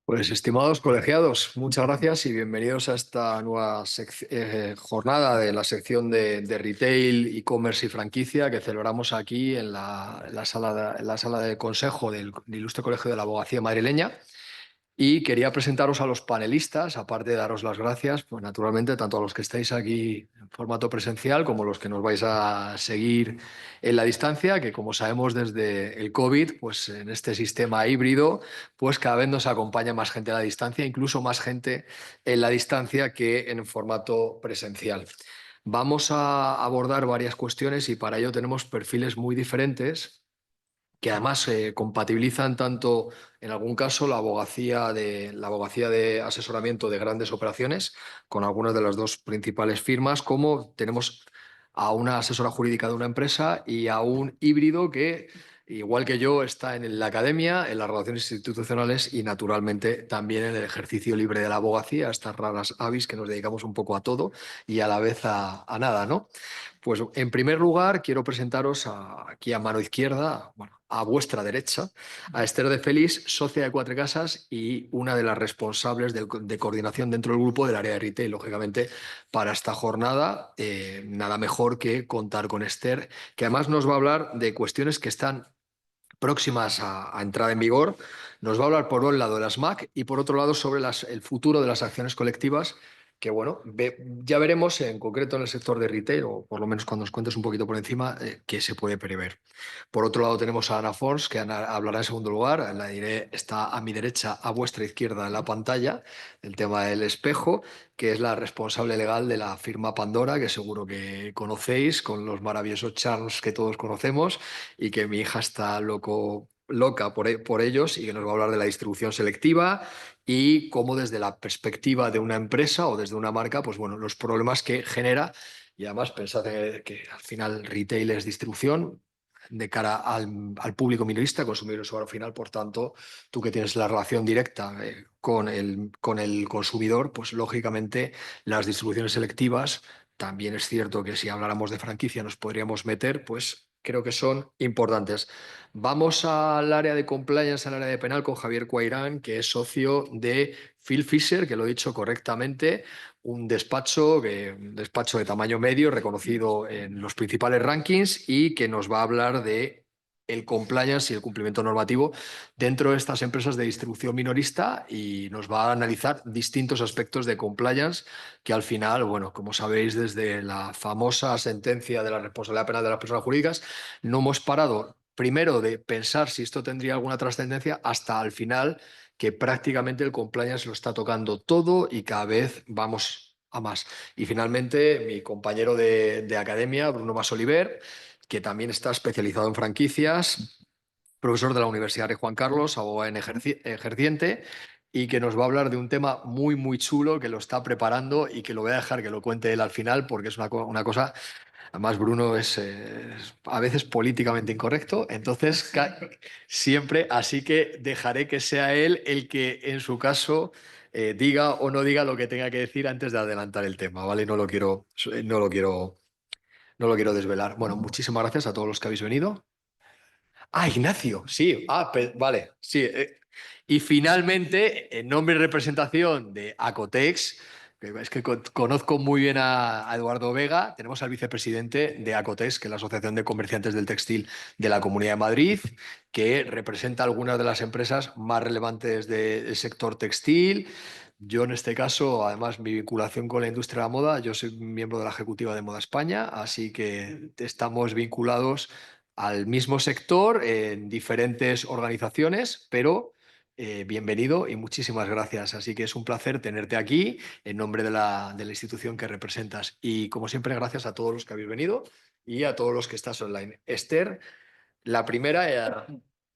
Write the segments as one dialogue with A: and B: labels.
A: Pues estimados colegiados, muchas gracias y bienvenidos a esta nueva jornada de la sección de retail, e-commerce y franquicia que celebramos aquí en la sala de consejo del Ilustre Colegio de la Abogacía Madrileña. Y quería presentaros a los panelistas, aparte de daros las gracias, pues naturalmente, tanto a los que estáis aquí en formato presencial como los que nos vais a seguir en la distancia, que como sabemos desde el COVID, pues en este sistema híbrido, pues cada vez nos acompaña más gente a la distancia, incluso más gente en la distancia que en formato presencial. Vamos a abordar varias cuestiones y para ello tenemos perfiles muy diferentes que además compatibilizan tanto, en algún caso, la abogacía de asesoramiento de grandes operaciones con algunas de las dos principales firmas, como tenemos a una asesora jurídica de una empresa y a un híbrido que, igual que yo, está en la academia, en las relaciones institucionales y, naturalmente, también en el ejercicio libre de la abogacía, estas raras avis que nos dedicamos un poco a todo y a la vez a nada, ¿no? Pues en primer lugar quiero presentaros aquí a mano izquierda, bueno, a vuestra derecha, a Esther de Félix, socia de Cuatro Casas y una de las responsables de coordinación dentro del grupo del área de retail. Lógicamente, para esta jornada, nada mejor que contar con Esther, que además nos va a hablar de cuestiones que están próximas a entrar en vigor. Nos va a hablar por un lado de las MAC y por otro lado sobre el futuro de las acciones colectivas, que bueno, ya veremos en concreto en el sector de retail, o por lo menos cuando nos cuentes un poquito por encima, qué se puede prever. Por otro lado tenemos a Ana Fons, que hablará en segundo lugar. La diré, está a mi derecha, a vuestra izquierda en la pantalla, el tema del espejo, que es la responsable legal de la firma Pandora, que seguro que conocéis, con los maravillosos charms que todos conocemos y que mi hija está loca por ellos, y que nos va a hablar de la distribución selectiva y cómo desde la perspectiva de una empresa o desde una marca, pues bueno, los problemas que genera. Y además pensad que al final retail es distribución de cara al público minorista, consumidor y usuario final. Por tanto, tú que tienes la relación directa con el consumidor, pues lógicamente las distribuciones selectivas, también es cierto que si habláramos de franquicia nos podríamos meter, pues creo que son importantes. Vamos al área de compliance, al área de penal, con Javier Cuairán, que es socio de Phil Fisher, que lo he dicho correctamente, un despacho de tamaño medio, reconocido en los principales rankings y que nos va a hablar de el compliance y el cumplimiento normativo dentro de estas empresas de distribución minorista, y nos va a analizar distintos aspectos de compliance que al final, bueno, como sabéis, desde la famosa sentencia de la responsabilidad penal de las personas jurídicas, no hemos parado primero de pensar si esto tendría alguna trascendencia hasta al final, que prácticamente el compliance lo está tocando todo y cada vez vamos a más. Y finalmente, mi compañero de academia, Bruno Masoliver, que también está especializado en franquicias, profesor de la Universidad de Juan Carlos, abogado ejerciente, y que nos va a hablar de un tema muy, muy chulo que lo está preparando y que lo voy a dejar que lo cuente él al final, porque es una cosa. Además, Bruno es a veces políticamente incorrecto, entonces siempre, así que dejaré que sea él el que, en su caso, diga o no diga lo que tenga que decir antes de adelantar el tema, ¿vale? No lo quiero desvelar. Bueno, muchísimas gracias a todos los que habéis venido. Ah, Ignacio, sí. Ah, vale, sí. Y finalmente, en nombre y representación de Acotex, que es que conozco muy bien a Eduardo Vega, tenemos al vicepresidente de Acotex, que es la Asociación de Comerciantes del Textil de la Comunidad de Madrid, que representa algunas de las empresas más relevantes del sector textil. Yo, en este caso, además, mi vinculación con la industria de la moda, yo soy miembro de la Ejecutiva de Moda España, así que estamos vinculados al mismo sector en diferentes organizaciones, pero bienvenido y muchísimas gracias. Así que es un placer tenerte aquí en nombre de la institución que representas. Y como siempre, gracias a todos los que habéis venido y a todos los que estás online. Esther, la primera,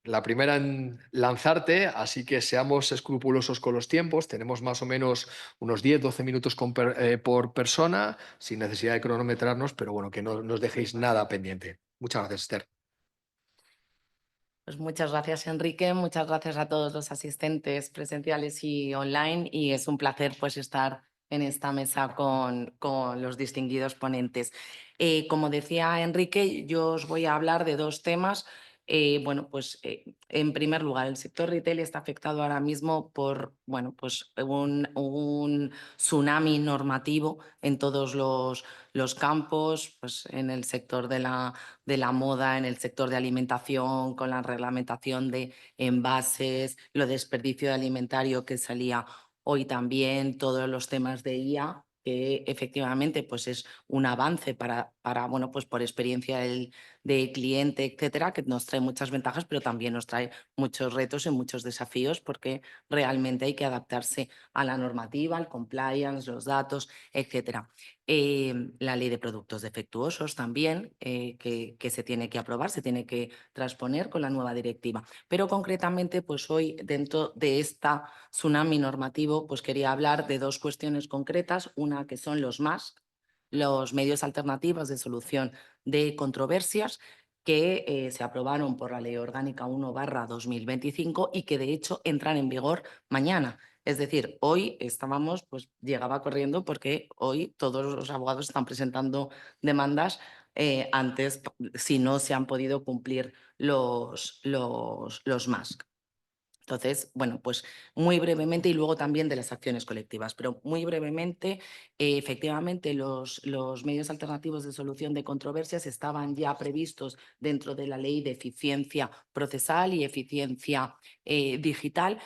A: la primera en lanzarte, así que seamos escrupulosos con los tiempos. Tenemos más o menos unos 10-12 minutos por persona, sin necesidad de cronometrarnos, pero bueno, que no nos dejéis nada pendiente. Muchas gracias, Esther.
B: Pues muchas gracias, Enrique. Muchas gracias a todos los asistentes presenciales y online. Y es un placer pues estar en esta mesa con los distinguidos ponentes. Como decía Enrique, yo os voy a hablar de dos temas. Bueno, pues en primer lugar, el sector retail está afectado ahora mismo por, bueno, pues un tsunami normativo en todos los campos, pues en el sector de la moda, en el sector de alimentación, con la reglamentación de envases, lo de desperdicio alimentario que salía hoy también, todos los temas de IA, que efectivamente pues es un avance para bueno, pues por experiencia de cliente, etcétera, que nos trae muchas ventajas, pero también nos trae muchos retos y muchos desafíos porque realmente hay que adaptarse a la normativa, al compliance, los datos, etcétera. La ley de productos defectuosos también, que se tiene que aprobar, se tiene que transponer con la nueva directiva. Pero concretamente, pues hoy dentro de esta tsunami normativo, pues quería hablar de dos cuestiones concretas. Una que son los medios alternativos de solución de controversias que se aprobaron por la Ley Orgánica 1/2025 y que de hecho entran en vigor mañana. Es decir, hoy estábamos, pues llegaba corriendo porque hoy todos los abogados están presentando demandas antes, si no se han podido cumplir los MASC. Entonces, bueno, pues muy brevemente y luego también de las acciones colectivas, pero muy brevemente, efectivamente los medios alternativos de solución de controversias estaban ya previstos dentro de la ley de eficiencia procesal y eficiencia digital,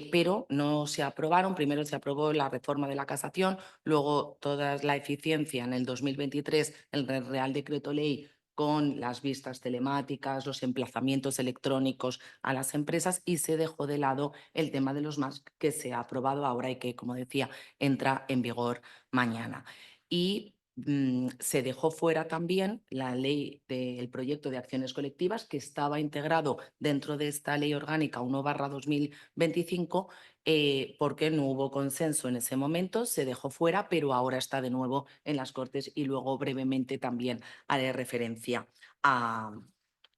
B: pero no se aprobaron. Primero se aprobó la reforma de la casación, luego toda la eficiencia en el 2023, el Real Decreto Ley con las vistas telemáticas, los emplazamientos electrónicos a las empresas y se dejó de lado el tema de los MASC que se ha aprobado ahora y que, como decía, entra en vigor mañana. Y se dejó fuera también la ley del proyecto de acciones colectivas que estaba integrado dentro de esta ley orgánica 1/2025 porque no hubo consenso en ese momento, se dejó fuera, pero ahora está de nuevo en las Cortes y luego brevemente también haré referencia a,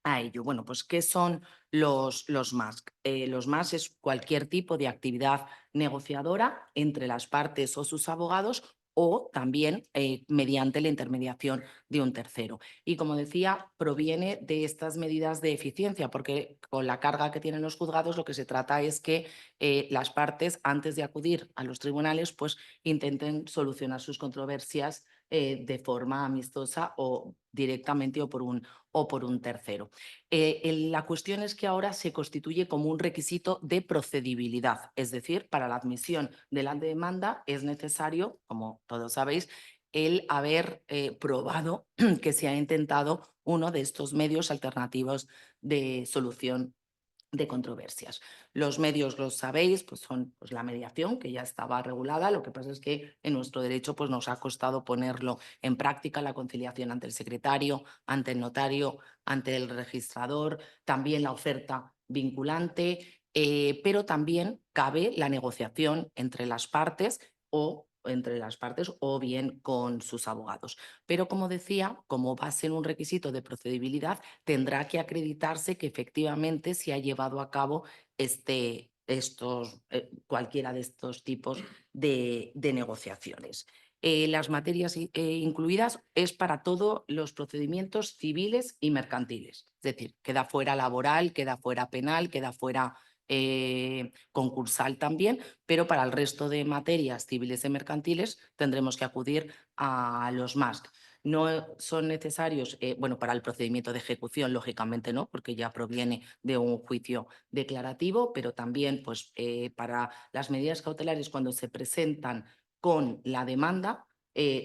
B: a ello. Bueno, pues ¿qué son los MASC? Los MASC es cualquier tipo de actividad negociadora entre las partes o sus abogados o también mediante la intermediación de un tercero. Y como decía, proviene de estas medidas de eficiencia, porque con la carga que tienen los juzgados lo que se trata es que las partes, antes de acudir a los tribunales, pues intenten solucionar sus controversias de forma amistosa o directamente o por un tercero. La cuestión es que ahora se constituye como un requisito de procedibilidad, es decir, para la admisión de la demanda es necesario, como todos sabéis, el haber probado que se ha intentado uno de estos medios alternativos de solución de controversias. Los medios, los sabéis, pues son pues, la mediación, que ya estaba regulada. Lo que pasa es que en nuestro derecho pues, nos ha costado ponerlo en práctica, la conciliación ante el secretario, ante el notario, ante el registrador, también la oferta vinculante, pero también cabe la negociación entre las partes o bien con sus abogados. Pero como decía, como va a ser un requisito de procedibilidad, tendrá que acreditarse que efectivamente se ha llevado a cabo cualquiera de estos tipos de negociaciones. Las materias incluidas es para todos los procedimientos civiles y mercantiles, es decir, queda fuera laboral, queda fuera penal, queda fuera concursal también, pero para el resto de materias civiles y mercantiles tendremos que acudir a los MASC. No son necesarios, bueno, para el procedimiento de ejecución, lógicamente no, porque ya proviene de un juicio declarativo, pero también pues, para las medidas cautelares cuando se presentan con la demanda,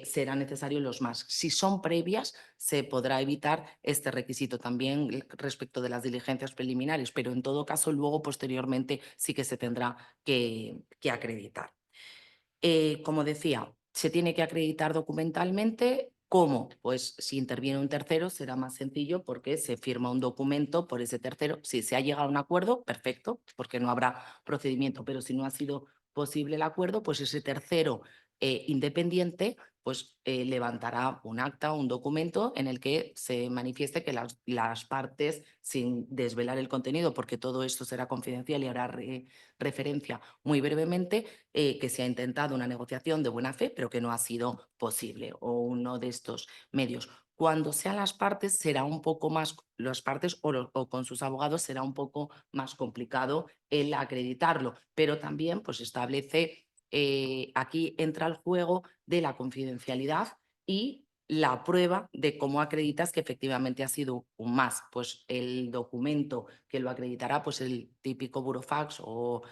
B: serán necesarios los MASC. Si son previas, se podrá evitar este requisito también respecto de las diligencias preliminares, pero en todo caso, luego, posteriormente, sí que se tendrá que acreditar. Como decía, se tiene que acreditar documentalmente. ¿Cómo? Pues si interviene un tercero será más sencillo porque se firma un documento por ese tercero. Si se ha llegado a un acuerdo, perfecto, porque no habrá procedimiento, pero si no ha sido posible el acuerdo, pues ese tercero independiente pues levantará un acta, un documento en el que se manifieste que las partes, sin desvelar el contenido, porque todo esto será confidencial y hará referencia muy brevemente, que se ha intentado una negociación de buena fe, pero que no ha sido posible, o uno de estos medios. Cuando sean las partes será un poco más, las partes o con sus abogados será un poco más complicado el acreditarlo, pero también pues establece, aquí entra el juego de la confidencialidad y la prueba de cómo acreditas que efectivamente ha sido un más. Pues el documento que lo acreditará, pues el típico burofax o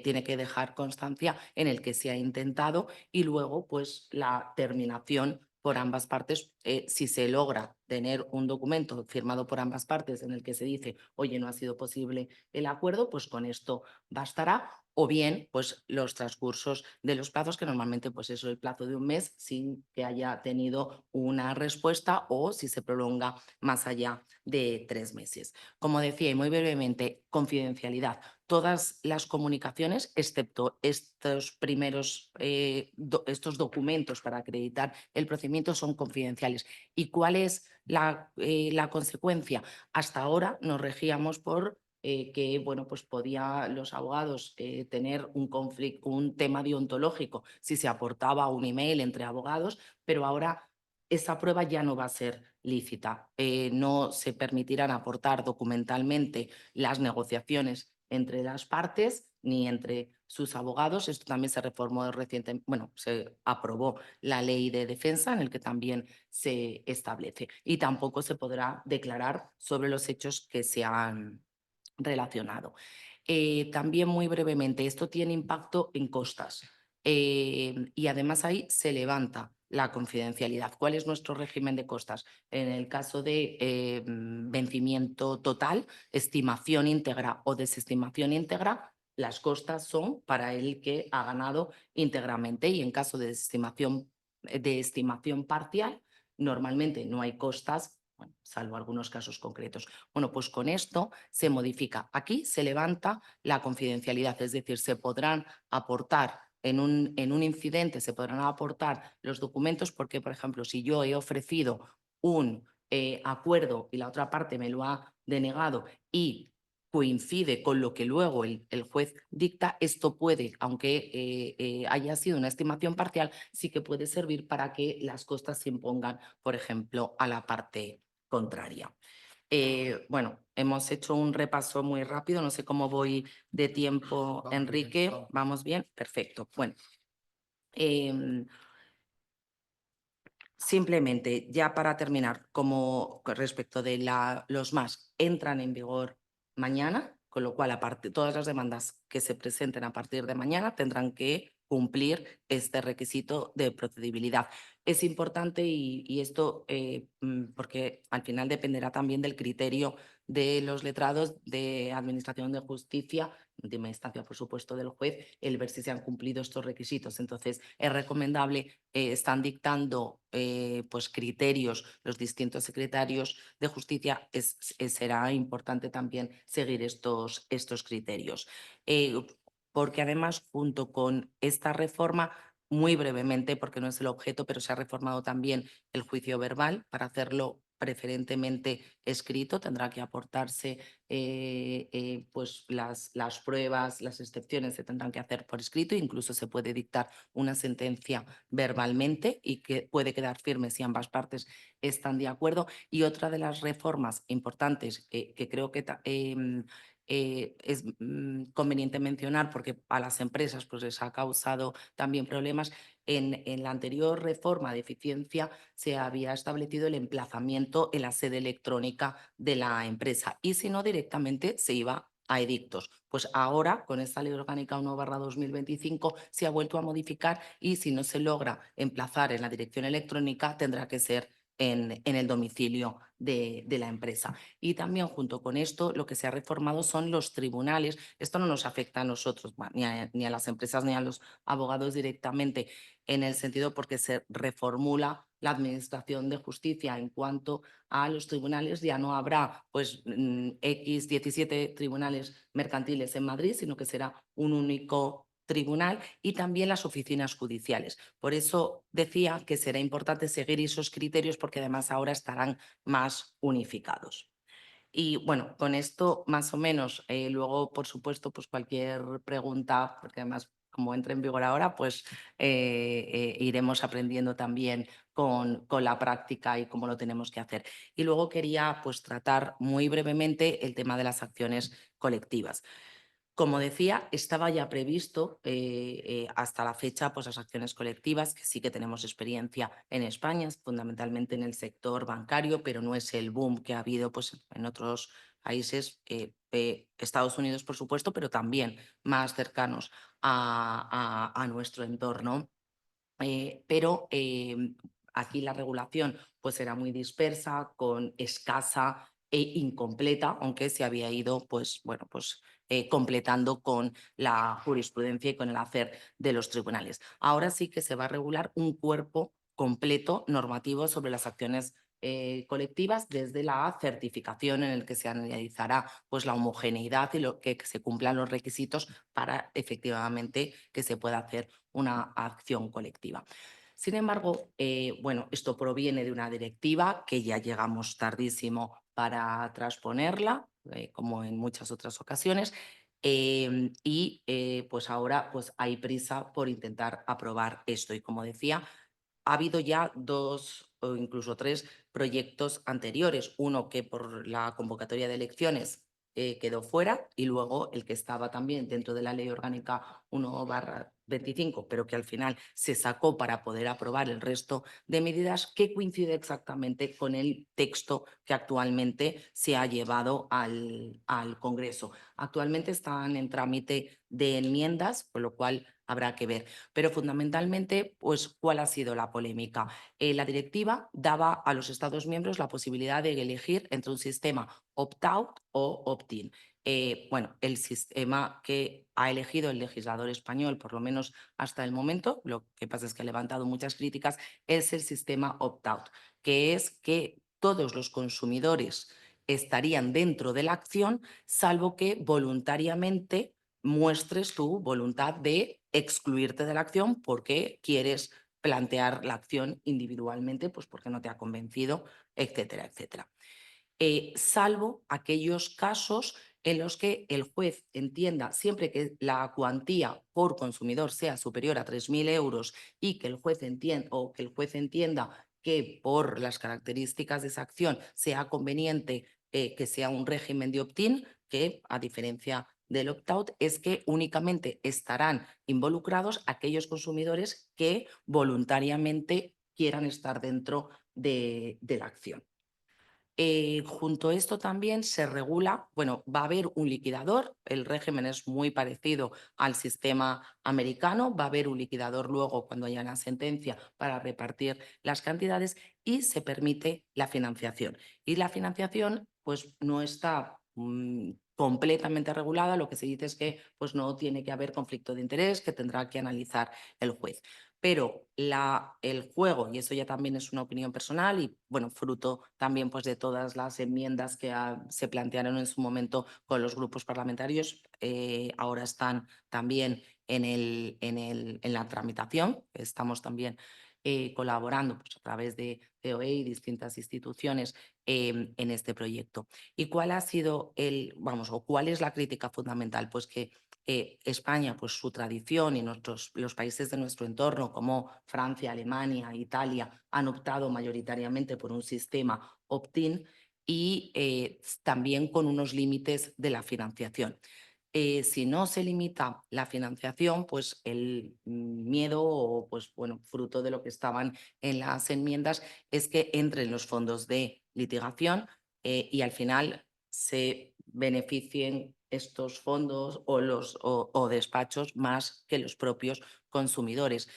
B: tiene que dejar constancia en el que se ha intentado y luego pues la terminación por ambas partes, si se logra tener un documento firmado por ambas partes en el que se dice, oye, no ha sido posible el acuerdo, pues con esto bastará. O bien, pues los transcursos de los plazos, que normalmente pues eso, el plazo de un mes sin que haya tenido una respuesta o si se prolonga más allá de 3 meses. Como decía, y muy brevemente, confidencialidad. Todas las comunicaciones, excepto estos primeros, estos documentos para acreditar el procedimiento, son confidenciales. ¿Y cuál es la consecuencia? Hasta ahora nos regíamos por que bueno, pues podía los abogados tener un conflicto, un tema deontológico si se aportaba un email entre abogados, pero ahora esa prueba ya no va a ser lícita. No se permitirán aportar documentalmente las negociaciones entre las partes ni entre sus abogados. Esto también se reformó recientemente, bueno, se aprobó la ley de defensa en el que también se establece. Y tampoco se podrá declarar sobre los hechos que se han relacionado. También muy brevemente, esto tiene impacto en costas y además ahí se levanta la confidencialidad. ¿Cuál es nuestro régimen de costas? En el caso de vencimiento total, estimación íntegra o desestimación íntegra, las costas son para el que ha ganado íntegramente y en caso de desestimación, de estimación parcial, normalmente no hay costas, bueno, salvo algunos casos concretos. Bueno, pues con esto se modifica. Aquí se levanta la confidencialidad, es decir, se podrán aportar en un incidente, se podrán aportar los documentos porque, por ejemplo, si yo he ofrecido un acuerdo y la otra parte me lo ha denegado y coincide con lo que luego el juez dicta, esto puede, aunque haya sido una estimación parcial, sí que puede servir para que las costas se impongan, por ejemplo, a la parte contraria. Bueno, hemos hecho un repaso muy rápido, no sé cómo voy de tiempo,
A: Vamos bien,
B: Enrique.
A: vamos.
B: ¿Vamos bien? Perfecto. Bueno, em, simplemente ya para terminar, como respecto de los más, entran en vigor mañana, con lo cual todas las demandas que se presenten a partir de mañana tendrán que cumplir este requisito de procedibilidad. Es importante y esto porque al final dependerá también del criterio de los letrados de Administración de Justicia, en última instancia, por supuesto, del juez, el ver si se han cumplido estos requisitos. Entonces, es recomendable, están dictando pues criterios los distintos secretarios de justicia, será importante también seguir estos criterios. Porque además, junto con esta reforma, muy brevemente, porque no es el objeto, pero se ha reformado también el juicio verbal para hacerlo preferentemente escrito. Tendrá que aportarse pues las pruebas, las excepciones se tendrán que hacer por escrito. Incluso se puede dictar una sentencia verbalmente y que puede quedar firme si ambas partes están de acuerdo. Y otra de las reformas importantes que creo que es conveniente mencionar porque a las empresas pues, les ha causado también problemas. En la anterior reforma de eficiencia se había establecido el emplazamiento en la sede electrónica de la empresa y si no directamente se iba a edictos. Pues ahora, con esta Ley Orgánica 1/2025, se ha vuelto a modificar y si no se logra emplazar en la dirección electrónica, tendrá que ser en el domicilio de la empresa. Y también junto con esto, lo que se ha reformado son los tribunales. Esto no nos afecta a nosotros, ni a las empresas ni a los abogados directamente, en el sentido porque se reformula la Administración de Justicia en cuanto a los tribunales. Ya no habrá pues X 17 tribunales mercantiles en Madrid, sino que será un único tribunal y también las oficinas judiciales. Por eso decía que será importante seguir esos criterios porque además ahora estarán más unificados. Y bueno, con esto más o menos, luego por supuesto pues cualquier pregunta, porque además como entra en vigor ahora, pues iremos aprendiendo también con la práctica y cómo lo tenemos que hacer. Y luego quería pues tratar muy brevemente el tema de las acciones colectivas. Como decía, estaba ya previsto hasta la fecha pues, las acciones colectivas, que sí que tenemos experiencia en España, fundamentalmente en el sector bancario, pero no es el boom que ha habido pues, en otros países, Estados Unidos, por supuesto, pero también más cercanos a nuestro entorno. Pero aquí la regulación pues, era muy dispersa, con escasa e incompleta, aunque se había ido pues, bueno, pues, completando con la jurisprudencia y con el hacer de los tribunales. Ahora sí que se va a regular un cuerpo completo normativo sobre las acciones colectivas, desde la certificación en el que se analizará pues, la homogeneidad y que se cumplan los requisitos para efectivamente que se pueda hacer una acción colectiva. Sin embargo, bueno, esto proviene de una directiva que ya llegamos tardísimo para transponerla, como en muchas otras ocasiones, y pues ahora pues hay prisa por intentar aprobar esto. Y como decía, ha habido ya 2 o incluso 3 proyectos anteriores, uno que por la convocatoria de elecciones quedó fuera, y luego el que estaba también dentro de la Ley Orgánica 1/25, pero que al final se sacó para poder aprobar el resto de medidas, que coincide exactamente con el texto que actualmente se ha llevado al Congreso. Actualmente están en trámite de enmiendas, con lo cual habrá que ver. Pero fundamentalmente, pues, ¿cuál ha sido la polémica? La directiva daba a los Estados miembros la posibilidad de elegir entre un sistema opt-out o opt-in. Bueno, el sistema que ha elegido el legislador español, por lo menos hasta el momento, lo que pasa es que ha levantado muchas críticas, es el sistema opt-out, que es que todos los consumidores estarían dentro de la acción, salvo que voluntariamente muestres tu voluntad de excluirte de la acción porque quieres plantear la acción individualmente, pues porque no te ha convencido, etcétera, etcétera. Salvo aquellos casos en los que el juez entienda, siempre que la cuantía por consumidor sea superior a 3.000 euros, y que el juez entienda que por las características de esa acción sea conveniente que sea un régimen de opt-in, que a diferencia del opt-out es que únicamente estarán involucrados aquellos consumidores que voluntariamente quieran estar dentro de la acción. Junto a esto también se regula, bueno, va a haber un liquidador, el régimen es muy parecido al sistema americano, va a haber un liquidador luego cuando haya una sentencia para repartir las cantidades, y se permite la financiación. Y la financiación pues no está completamente regulada, lo que se dice es que pues no tiene que haber conflicto de interés, que tendrá que analizar el juez. Pero el juego, y eso ya también es una opinión personal y bueno, fruto también pues de todas las enmiendas que se plantearon en su momento con los grupos parlamentarios, ahora están también en la tramitación, estamos también colaborando pues, a través de COE y distintas instituciones en este proyecto. ¿Y cuál ha sido o cuál es la crítica fundamental? Pues que España, pues su tradición y los países de nuestro entorno, como Francia, Alemania, Italia, han optado mayoritariamente por un sistema opt-in, y también con unos límites de la financiación. Si no se limita la financiación, pues el miedo o pues bueno, fruto de lo que estaban en las enmiendas es que entren los fondos de litigación y al final se beneficien estos fondos o despachos más que los propios consumidores.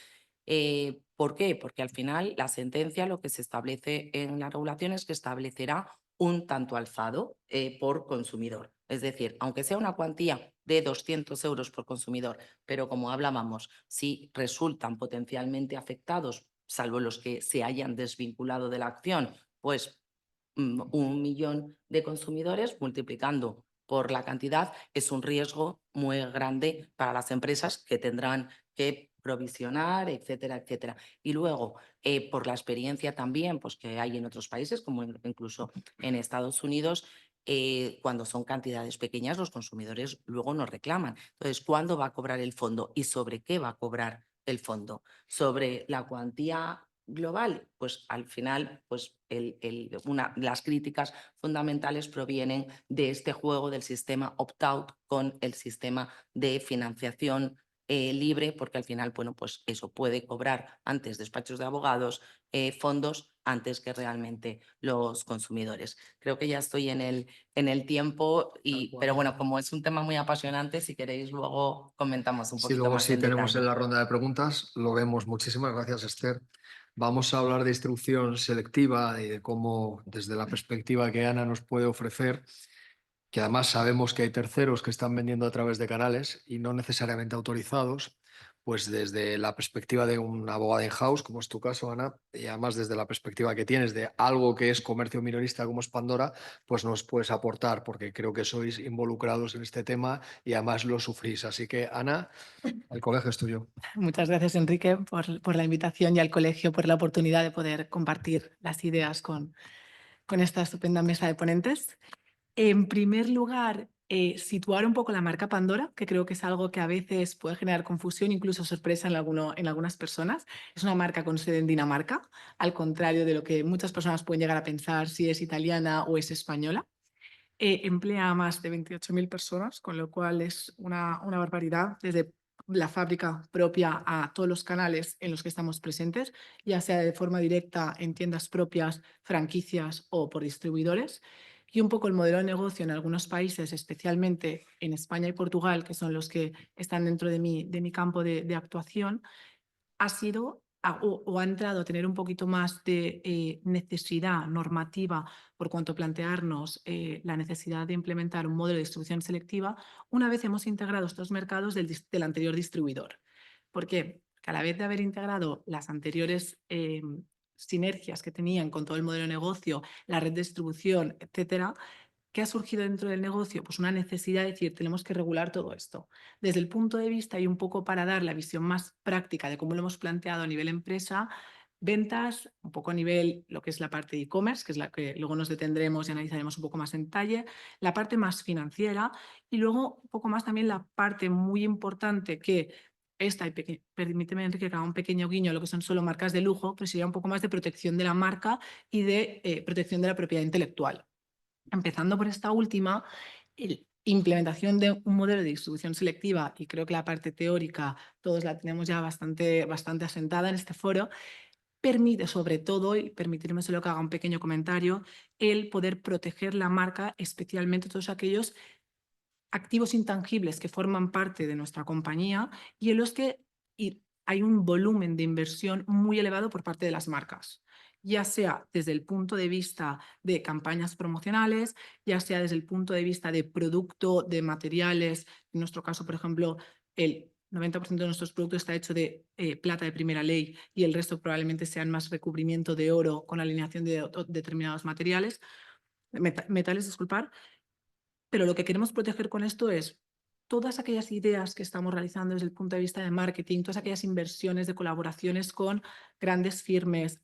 B: ¿Por qué? Porque al final la sentencia lo que se establece en la regulación es que establecerá un tanto alzado por consumidor. Es decir, aunque sea una cuantía de 200 euros por consumidor, pero como hablábamos, si resultan potencialmente afectados, salvo los que se hayan desvinculado de la acción, pues 1 millón de consumidores multiplicando por la cantidad es un riesgo muy grande para las empresas que tendrán que provisionar, etcétera, etcétera. Y luego, por la experiencia también pues, que hay en otros países, como incluso en Estados Unidos, cuando son cantidades pequeñas, los consumidores luego nos reclaman. Entonces, ¿cuándo va a cobrar el fondo y sobre qué va a cobrar el fondo? ¿Sobre la cuantía global? Pues al final, pues las críticas fundamentales provienen de este juego del sistema opt-out con el sistema de financiación libre, porque al final, bueno, pues eso puede cobrar antes despachos de abogados, fondos antes que realmente los consumidores. Creo que ya estoy en el tiempo,
A: Tal cual.
B: pero bueno, como es un tema muy apasionante, si queréis luego comentamos un
A: Sí,
B: poquito
A: luego
B: más
A: sí
B: en
A: tenemos en
B: detalle.
A: la ronda de preguntas, lo vemos. Muchísimas gracias, Esther. Vamos a hablar de distribución selectiva y de cómo, desde la perspectiva que Ana nos puede ofrecer, que además sabemos que hay terceros que están vendiendo a través de canales y no necesariamente autorizados, pues desde la perspectiva de un abogado in-house, como es tu caso, Ana, y además desde la perspectiva que tienes de algo que es comercio minorista como es Pandora, pues nos puedes aportar, porque creo que sois involucrados en este tema y además lo sufrís. Así que, Ana, el colegio es tuyo.
C: Muchas gracias, Enrique, por la invitación y al colegio por la oportunidad de poder compartir las ideas con esta estupenda mesa de ponentes. En primer lugar, situar un poco la marca Pandora, que creo que es algo que a veces puede generar confusión, incluso sorpresa en algunas personas. Es una marca con sede en Dinamarca, al contrario de lo que muchas personas pueden llegar a pensar si es italiana o es española. Emplea a más de 28.000 personas, con lo cual es una barbaridad, desde la fábrica propia a todos los canales en los que estamos presentes, ya sea de forma directa en tiendas propias, franquicias o por distribuidores. Y un poco el modelo de negocio en algunos países, especialmente en España y Portugal, que son los que están dentro de mi campo de actuación, ha sido o ha entrado a tener un poquito más de necesidad normativa por cuanto a plantearnos la necesidad de implementar un modelo de distribución selectiva una vez hemos integrado estos mercados del anterior distribuidor. ¿Por qué? Porque a la vez de haber integrado las anteriores sinergias que tenían con todo el modelo de negocio, la red de distribución, etcétera, ¿qué ha surgido dentro del negocio? Pues una necesidad de decir, tenemos que regular todo esto. Desde el punto de vista y un poco para dar la visión más práctica de cómo lo hemos planteado a nivel empresa, ventas, un poco a nivel lo que es la parte de e-commerce, que es la que luego nos detendremos y analizaremos un poco más en detalle, la parte más financiera y luego un poco más también la parte muy importante que esta, y permíteme Enrique que haga un pequeño guiño a lo que son solo marcas de lujo, pero sería un poco más de protección de la marca y de protección de la propiedad intelectual. Empezando por esta última, implementación de un modelo de distribución selectiva, y creo que la parte teórica todos la tenemos ya bastante asentada en este foro, permite sobre todo, y permitirme solo que haga un pequeño comentario, el poder proteger la marca, especialmente todos aquellos activos intangibles que forman parte de nuestra compañía y en los que hay un volumen de inversión muy elevado por parte de las marcas, ya sea desde el punto de vista de campañas promocionales, ya sea desde el punto de vista de producto, de materiales. En nuestro caso, por ejemplo, el 90% de nuestros productos está hecho de plata de primera ley y el resto probablemente sean más recubrimiento de oro con alineación de determinados materiales, metales, disculpar. Pero lo que queremos proteger con esto es todas aquellas ideas que estamos realizando desde el punto de vista de marketing, todas aquellas inversiones de colaboraciones con grandes firmas.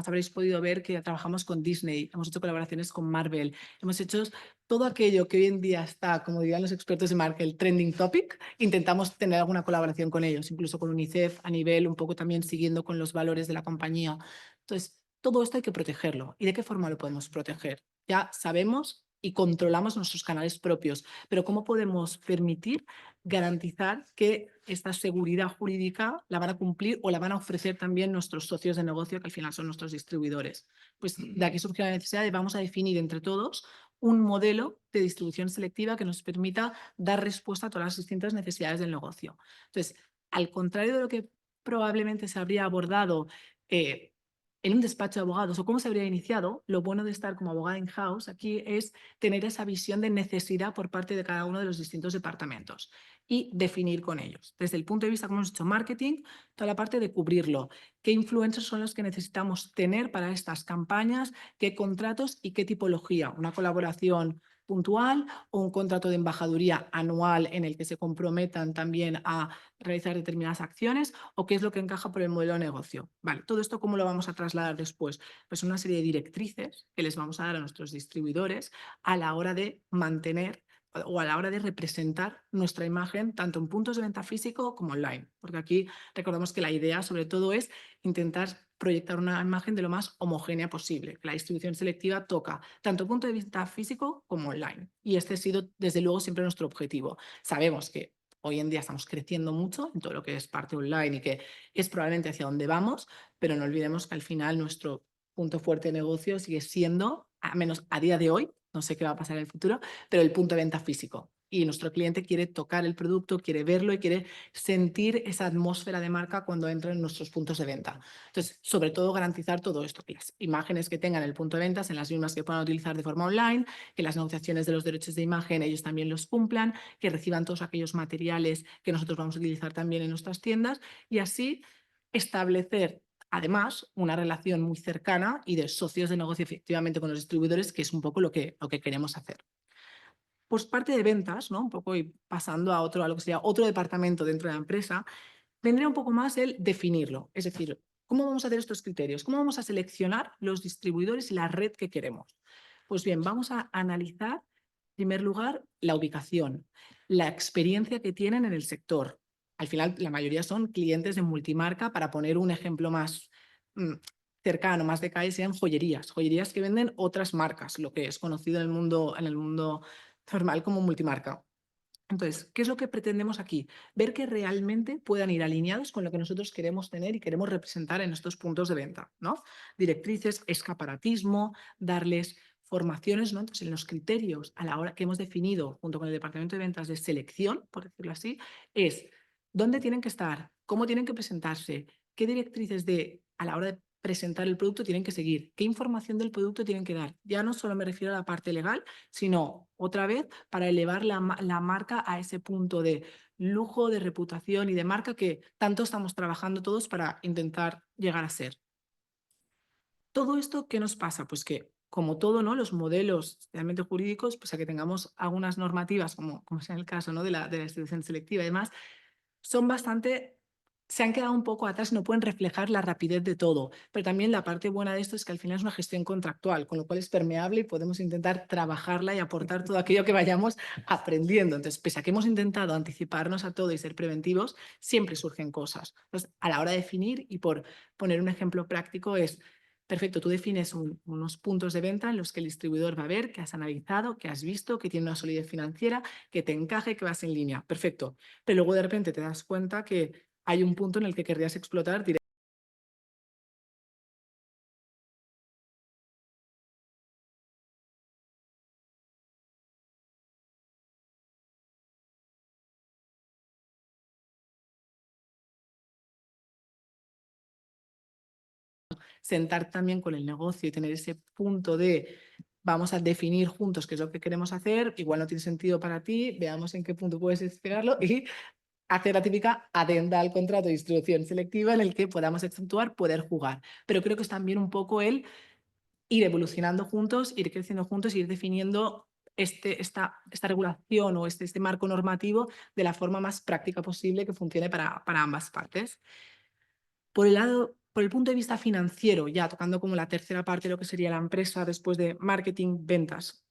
C: Habréis podido ver que trabajamos con Disney, hemos hecho colaboraciones con Marvel, hemos hecho todo aquello que hoy en día está, como dirían los expertos de marca, el trending topic. Intentamos tener alguna colaboración con ellos, incluso con UNICEF a nivel un poco también siguiendo con los valores de la compañía. Entonces, todo esto hay que protegerlo. ¿Y de qué forma lo podemos proteger? Ya sabemos y controlamos nuestros canales propios, pero ¿cómo podemos permitir garantizar que esta seguridad jurídica la van a cumplir o la van a ofrecer también nuestros socios de negocio, que al final son nuestros distribuidores? Pues de aquí surge la necesidad de vamos a definir entre todos un modelo de distribución selectiva que nos permita dar respuesta a todas las distintas necesidades del negocio. Entonces, al contrario de lo que probablemente se habría abordado en un despacho de abogados o cómo se habría iniciado, lo bueno de estar como abogada in-house aquí es tener esa visión de necesidad por parte de cada uno de los distintos departamentos y definir con ellos. Desde el punto de vista, como hemos dicho, marketing, toda la parte de cubrirlo. ¿Qué influencers son los que necesitamos tener para estas campañas? ¿Qué contratos y qué tipología? Una colaboración puntual o un contrato de embajaduría anual en el que se comprometan también a realizar determinadas acciones o qué es lo que encaja por el modelo de negocio. Vale, todo esto ¿cómo lo vamos a trasladar después? Pues una serie de directrices que les vamos a dar a nuestros distribuidores a la hora de mantener o a la hora de representar nuestra imagen tanto en puntos de venta físico como online. Porque aquí recordemos que la idea sobre todo es intentar proyectar una imagen de lo más homogénea posible. Que la distribución selectiva toca tanto punto de vista físico como online. Y este ha sido desde luego siempre nuestro objetivo. Sabemos que hoy en día estamos creciendo mucho en todo lo que es parte online y que es probablemente hacia donde vamos, pero no olvidemos que al final nuestro punto fuerte de negocio sigue siendo, a menos a día de hoy, no sé qué va a pasar en el futuro, pero el punto de venta físico. Y nuestro cliente quiere tocar el producto, quiere verlo y quiere sentir esa atmósfera de marca cuando entra en nuestros puntos de venta. Entonces, sobre todo garantizar todo esto, que las imágenes que tengan en el punto de venta sean las mismas que puedan utilizar de forma online, que las negociaciones de los derechos de imagen ellos también los cumplan, que reciban todos aquellos materiales que nosotros vamos a utilizar también en nuestras tiendas y así establecer además una relación muy cercana y de socios de negocio efectivamente con los distribuidores, que es un poco lo que queremos hacer. Pues parte de ventas, ¿no? Un poco y pasando a otro, a lo que sería otro departamento dentro de la empresa, vendría un poco más el definirlo. Es decir, ¿cómo vamos a hacer estos criterios? ¿Cómo vamos a seleccionar los distribuidores y la red que queremos? Pues bien, vamos a analizar, en primer lugar, la ubicación, la experiencia que tienen en el sector. Al final, la mayoría son clientes de multimarca. Para poner un ejemplo más mm, cercano, más de calle, sean joyerías. Joyerías que venden otras marcas, lo que es conocido en el mundo normal como multimarca. Entonces, ¿qué es lo que pretendemos aquí? Ver que realmente puedan ir alineados con lo que nosotros queremos tener y queremos representar en estos puntos de venta, ¿no? Directrices, escaparatismo, darles formaciones, ¿no? Entonces, en los criterios a la hora que hemos definido junto con el departamento de ventas de selección, por decirlo así, es dónde tienen que estar, cómo tienen que presentarse, qué directrices a la hora de presentar el producto tienen que seguir, qué información del producto tienen que dar. Ya no solo me refiero a la parte legal, sino otra vez para elevar la marca a ese punto de lujo, de reputación y de marca que tanto estamos trabajando todos para intentar llegar a ser. Todo esto, ¿qué nos pasa? Pues que, como todo, ¿no? Los modelos realmente jurídicos, pues a que tengamos algunas normativas, como sea el caso, ¿no? de la distribución selectiva y demás, son bastante, se han quedado un poco atrás, no pueden reflejar la rapidez de todo. Pero también la parte buena de esto es que al final es una gestión contractual, con lo cual es permeable y podemos intentar trabajarla y aportar todo aquello que vayamos aprendiendo. Entonces, pese a que hemos intentado anticiparnos a todo y ser preventivos, siempre surgen cosas. Entonces, a la hora de definir, y por poner un ejemplo práctico, es perfecto, tú defines unos puntos de venta en los que el distribuidor va a ver que has analizado, que has visto, que tiene una solidez financiera, que te encaje, que vas en línea. Perfecto. Pero luego de repente te das cuenta que hay un punto en el que querrías explotar sentar también con el negocio y tener ese punto de vamos a definir juntos qué es lo que queremos hacer, igual no tiene sentido para ti, veamos en qué punto puedes esperarlo y hacer la típica adenda al contrato de distribución selectiva en el que podamos exceptuar, poder jugar. Pero creo que es también un poco el ir evolucionando juntos, ir creciendo juntos, ir definiendo esta regulación o este marco normativo de la forma más práctica posible que funcione para ambas partes. Por el punto de vista financiero, ya tocando como la tercera parte de lo que sería la empresa después de marketing, ventas.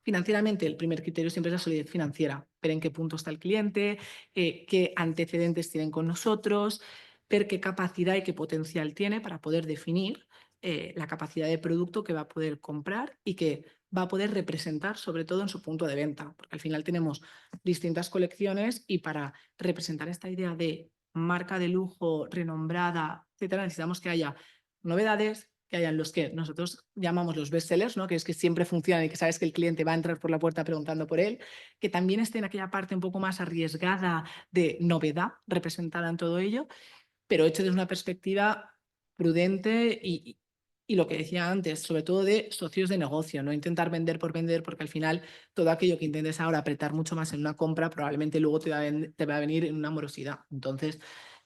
C: Financieramente, el primer criterio siempre es la solidez financiera, ver en qué punto está el cliente, qué antecedentes tienen con nosotros, ver qué capacidad y qué potencial tiene para poder definir la capacidad de producto que va a poder comprar y que va a poder representar, sobre todo en su punto de venta, porque al final tenemos distintas colecciones y para representar esta idea de marca de lujo, renombrada, etcétera, necesitamos que haya novedades, que hayan los que nosotros llamamos los bestsellers, ¿no? Que es que siempre funcionan y que sabes que el cliente va a entrar por la puerta preguntando por él, que también esté en aquella parte un poco más arriesgada de novedad representada en todo ello, pero hecho desde una perspectiva prudente y lo que decía antes, sobre todo de socios de negocio, no intentar vender por vender, porque al final todo aquello que intentes ahora apretar mucho más en una compra probablemente luego te va a venir en una morosidad. Entonces,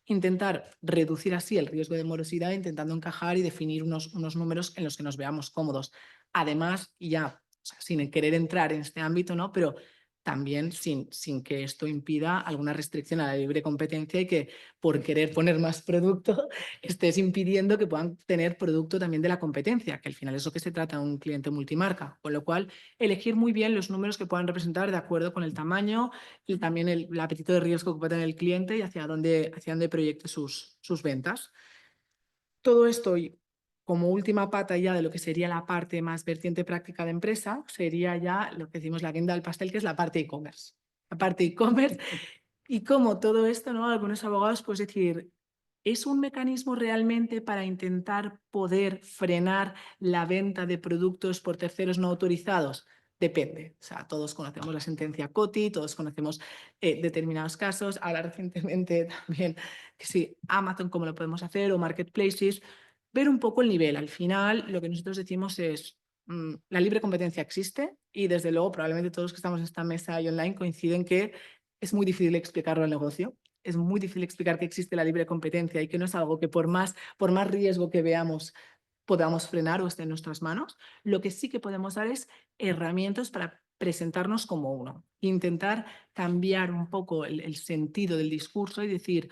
C: intentar reducir así el riesgo de morosidad, intentando encajar y definir unos números en los que nos veamos cómodos. Además, y ya sea, sin querer entrar en este ámbito, ¿no? Pero también sin que esto impida alguna restricción a la libre competencia y que por querer poner más producto estés impidiendo que puedan tener producto también de la competencia, que al final es lo que se trata de un cliente multimarca. Con lo cual, elegir muy bien los números que puedan representar de acuerdo con el tamaño y también el apetito de riesgo que pueda tener el cliente y hacia dónde proyecte sus ventas. Todo esto y como última pata ya de lo que sería la parte más vertiente práctica de empresa, sería ya lo que decimos la guinda del pastel, que es la parte e-commerce. La parte e-commerce y como todo esto, ¿no? Algunos abogados pues decir, ¿es un mecanismo realmente para intentar poder frenar la venta de productos por terceros no autorizados? Depende. O sea, todos conocemos la sentencia Coty, todos conocemos determinados casos. Ahora recientemente también, que sí, Amazon, cómo lo podemos hacer, o marketplaces. Ver un poco el nivel. Al final, lo que nosotros decimos es, la libre competencia existe y desde luego probablemente todos los que estamos en esta mesa y online coinciden que es muy difícil explicarlo al negocio. Es muy difícil explicar que existe la libre competencia y que no es algo que por más riesgo que veamos podamos frenar o esté en nuestras manos. Lo que sí que podemos dar es herramientas para presentarnos como uno, intentar cambiar un poco el sentido del discurso y decir,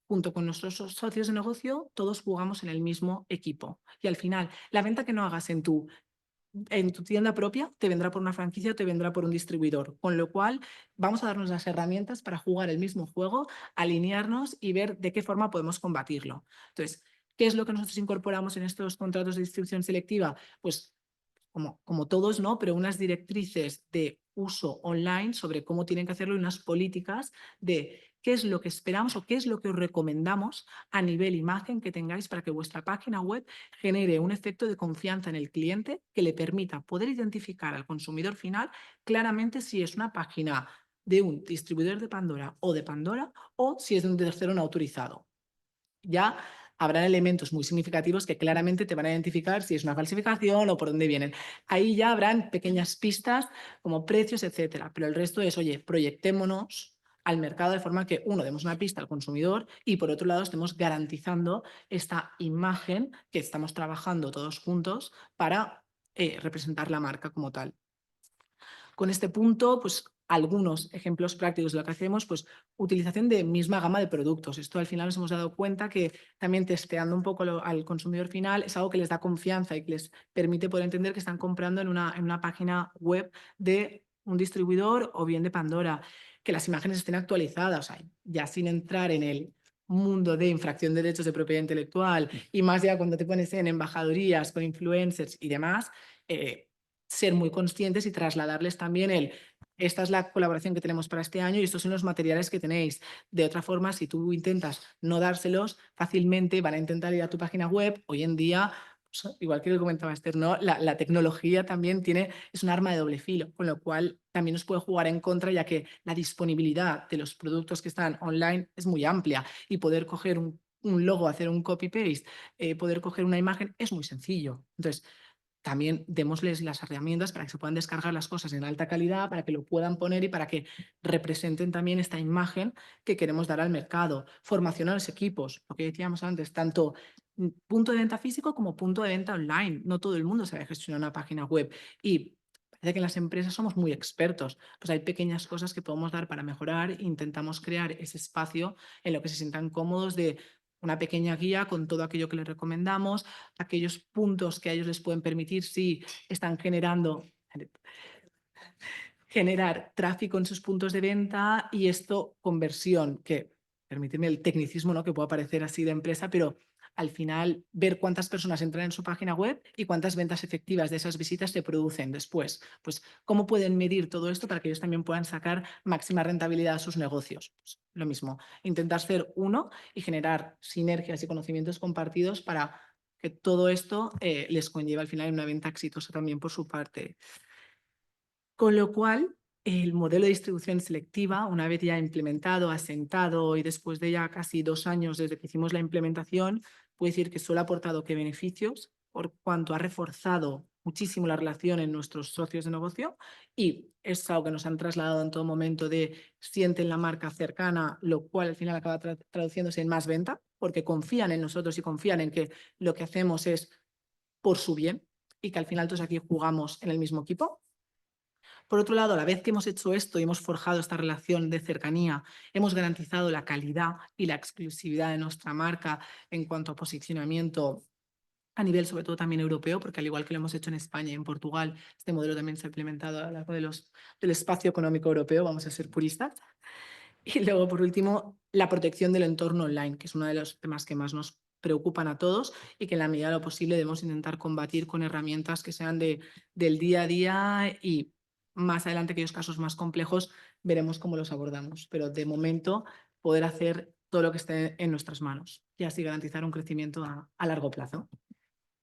C: junto con nuestros socios de negocio, todos jugamos en el mismo equipo. Y al final, la venta que no hagas en tu tienda propia te vendrá por una franquicia o te vendrá por un distribuidor, con lo cual vamos a darnos las herramientas para jugar el mismo juego, alinearnos y ver de qué forma podemos combatirlo. Entonces, ¿qué es lo que nosotros incorporamos en estos contratos de distribución selectiva? Pues como todos, ¿no? Pero unas directrices de uso online sobre cómo tienen que hacerlo y unas políticas de qué es lo que esperamos o qué es lo que os recomendamos a nivel imagen que tengáis para que vuestra página web genere un efecto de confianza en el cliente que le permita poder identificar al consumidor final claramente si es una página de un distribuidor de Pandora o si es de un tercero no autorizado. Ya habrán elementos muy significativos que claramente te van a identificar si es una falsificación o por dónde vienen. Ahí ya habrán pequeñas pistas como precios, etcétera. Pero el resto es, oye, proyectémonos al mercado de forma que, uno, demos una pista al consumidor y, por otro lado, estemos garantizando esta imagen que estamos trabajando todos juntos para representar la marca como tal. Con este punto, pues algunos ejemplos prácticos de lo que hacemos, pues utilización de misma gama de productos. Esto al final nos hemos dado cuenta que también testeando un poco al consumidor final es algo que les da confianza y que les permite poder entender que están comprando en una página web de un distribuidor o bien de Pandora, que las imágenes estén actualizadas, o sea, ya sin entrar en el mundo de infracción de derechos de propiedad intelectual y más ya cuando te pones en embajadurías con influencers y demás, ser muy conscientes y trasladarles también esta es la colaboración que tenemos para este año y estos son los materiales que tenéis. De otra forma, si tú intentas no dárselos, fácilmente van a intentar ir a tu página web. Hoy en día, pues, igual que lo comentaba Esther, ¿no? La tecnología también es un arma de doble filo, con lo cual también nos puede jugar en contra, ya que la disponibilidad de los productos que están online es muy amplia y poder coger un logo, hacer un copy-paste, poder coger una imagen es muy sencillo. Entonces, también démosles las herramientas para que se puedan descargar las cosas en alta calidad, para que lo puedan poner y para que representen también esta imagen que queremos dar al mercado. Formación a los equipos, lo que decíamos antes, tanto punto de venta físico como punto de venta online. No todo el mundo sabe gestionar una página web y parece que en las empresas somos muy expertos. Pues hay pequeñas cosas que podemos dar para mejorar e intentamos crear ese espacio en lo que se sientan cómodos de una pequeña guía con todo aquello que les recomendamos, aquellos puntos que a ellos les pueden permitir si están generar tráfico en sus puntos de venta y esto conversión, que permíteme el tecnicismo, ¿no? Que pueda parecer así de empresa, pero al final ver cuántas personas entran en su página web y cuántas ventas efectivas de esas visitas se producen después. Pues cómo pueden medir todo esto para que ellos también puedan sacar máxima rentabilidad a sus negocios. Pues, lo mismo, intentar ser uno y generar sinergias y conocimientos compartidos para que todo esto les conlleva al final una venta exitosa también por su parte. Con lo cual, el modelo de distribución selectiva, una vez ya implementado, asentado y después de ya casi 2 años desde que hicimos la implementación, puedo decir que solo ha aportado que beneficios por cuanto ha reforzado muchísimo la relación en nuestros socios de negocio y es algo que nos han trasladado en todo momento de sienten la marca cercana, lo cual al final acaba traduciéndose en más venta porque confían en nosotros y confían en que lo que hacemos es por su bien y que al final todos aquí jugamos en el mismo equipo. Por otro lado, a la vez que hemos hecho esto y hemos forjado esta relación de cercanía, hemos garantizado la calidad y la exclusividad de nuestra marca en cuanto a posicionamiento a nivel sobre todo también europeo, porque al igual que lo hemos hecho en España y en Portugal, este modelo también se ha implementado a lo largo del espacio económico europeo, vamos a ser puristas. Y luego, por último, la protección del entorno online, que es uno de los temas que más nos preocupan a todos y que en la medida de lo posible debemos intentar combatir con herramientas que sean del día a día y más adelante aquellos casos más complejos veremos cómo los abordamos. Pero de momento poder hacer todo lo que esté en nuestras manos y así garantizar un crecimiento a largo plazo.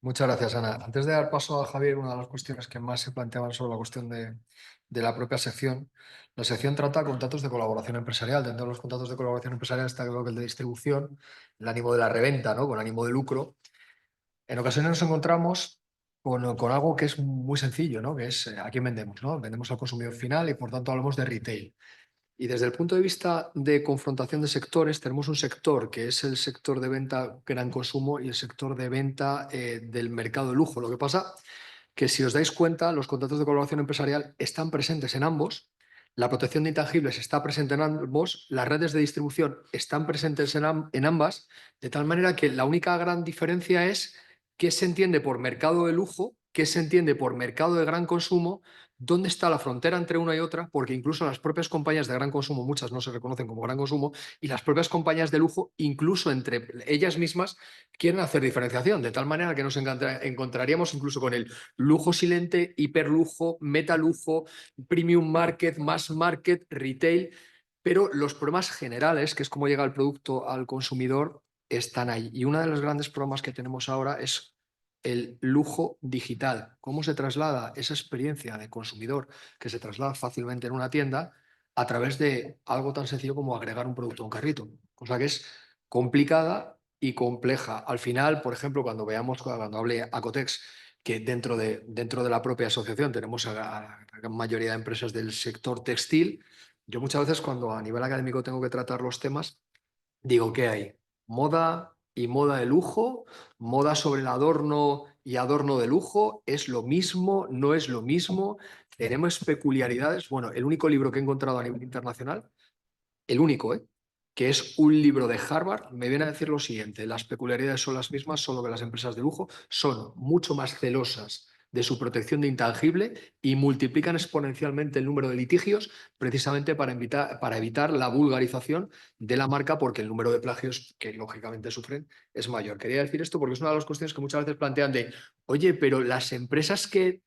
A: Muchas gracias, Ana. Antes de dar paso a Javier, una de las cuestiones que más se planteaban sobre la cuestión de la propia sección, la sección trata contratos de colaboración empresarial. Dentro de los contratos de colaboración empresarial está creo que el de distribución, el ánimo de la reventa, ¿no? Con ánimo de lucro. En ocasiones nos encontramos con algo que es muy sencillo, ¿no? Que es a quién vendemos, ¿no? Vendemos al consumidor final y por tanto hablamos de retail. Y desde el punto de vista de confrontación de sectores, tenemos un sector que es el sector de venta gran consumo y el sector de venta del mercado de lujo. Lo que pasa que si os dais cuenta, los contratos de colaboración empresarial están presentes en ambos, la protección de intangibles está presente en ambos, las redes de distribución están presentes en ambas, de tal manera que la única gran diferencia es qué se entiende por mercado de lujo, qué se entiende por mercado de gran consumo, dónde está la frontera entre una y otra, porque incluso las propias compañías de gran consumo, muchas no se reconocen como gran consumo, y las propias compañías de lujo, incluso entre ellas mismas, quieren hacer diferenciación, de tal manera que nos encontraríamos incluso con el lujo silente, hiperlujo, metalujo, premium market, mass market, retail, pero los problemas generales, que es cómo llega el producto al consumidor, están ahí. Y uno de los grandes problemas que tenemos ahora es el lujo digital. ¿Cómo se traslada esa experiencia de consumidor que se traslada fácilmente en una tienda a través de algo tan sencillo como agregar un producto a un carrito? Cosa que es complicada y compleja. Al final, por ejemplo, cuando hable Acotex, que dentro de la propia asociación tenemos a la gran mayoría de empresas del sector textil, yo muchas veces cuando a nivel académico tengo que tratar los temas, digo, ¿qué hay? Moda y moda de lujo, moda sobre el adorno y adorno de lujo, ¿es lo mismo? ¿No es lo mismo? ¿Tenemos peculiaridades? Bueno, el único libro que he encontrado a nivel internacional, el único, que es un libro de Harvard, me viene a decir lo siguiente: las peculiaridades son las mismas, solo que las empresas de lujo son mucho más celosas de su protección de intangible y multiplican exponencialmente el número de litigios precisamente para evitar la vulgarización de la marca, porque el número de plagios que lógicamente sufren es mayor. Quería decir esto porque es una de las cuestiones que muchas veces plantean de, oye, pero las empresas que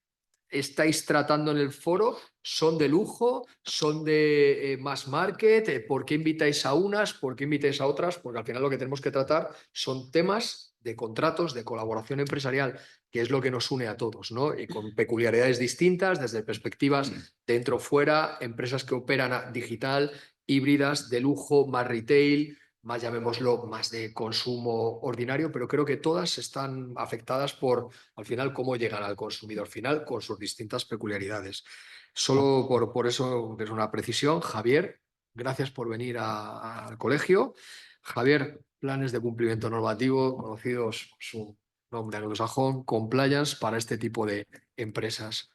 A: estáis tratando en el foro son de lujo, son de mass market. ¿Por qué invitáis a unas? ¿Por qué invitáis a otras? Porque al final lo que tenemos que tratar son temas de contratos, de colaboración empresarial, que es lo que nos une a todos, ¿no? Y con peculiaridades distintas, desde perspectivas dentro, fuera, empresas que operan digital, híbridas, de lujo, más retail, más llamémoslo, más de consumo ordinario, pero creo que todas están afectadas por, al final, cómo llegan al consumidor final con sus distintas peculiaridades. Solo por eso, que es una precisión, Javier, gracias por venir al colegio. Javier, planes de cumplimiento normativo, conocidos por su nombre anglosajón, compliance para este tipo de empresas.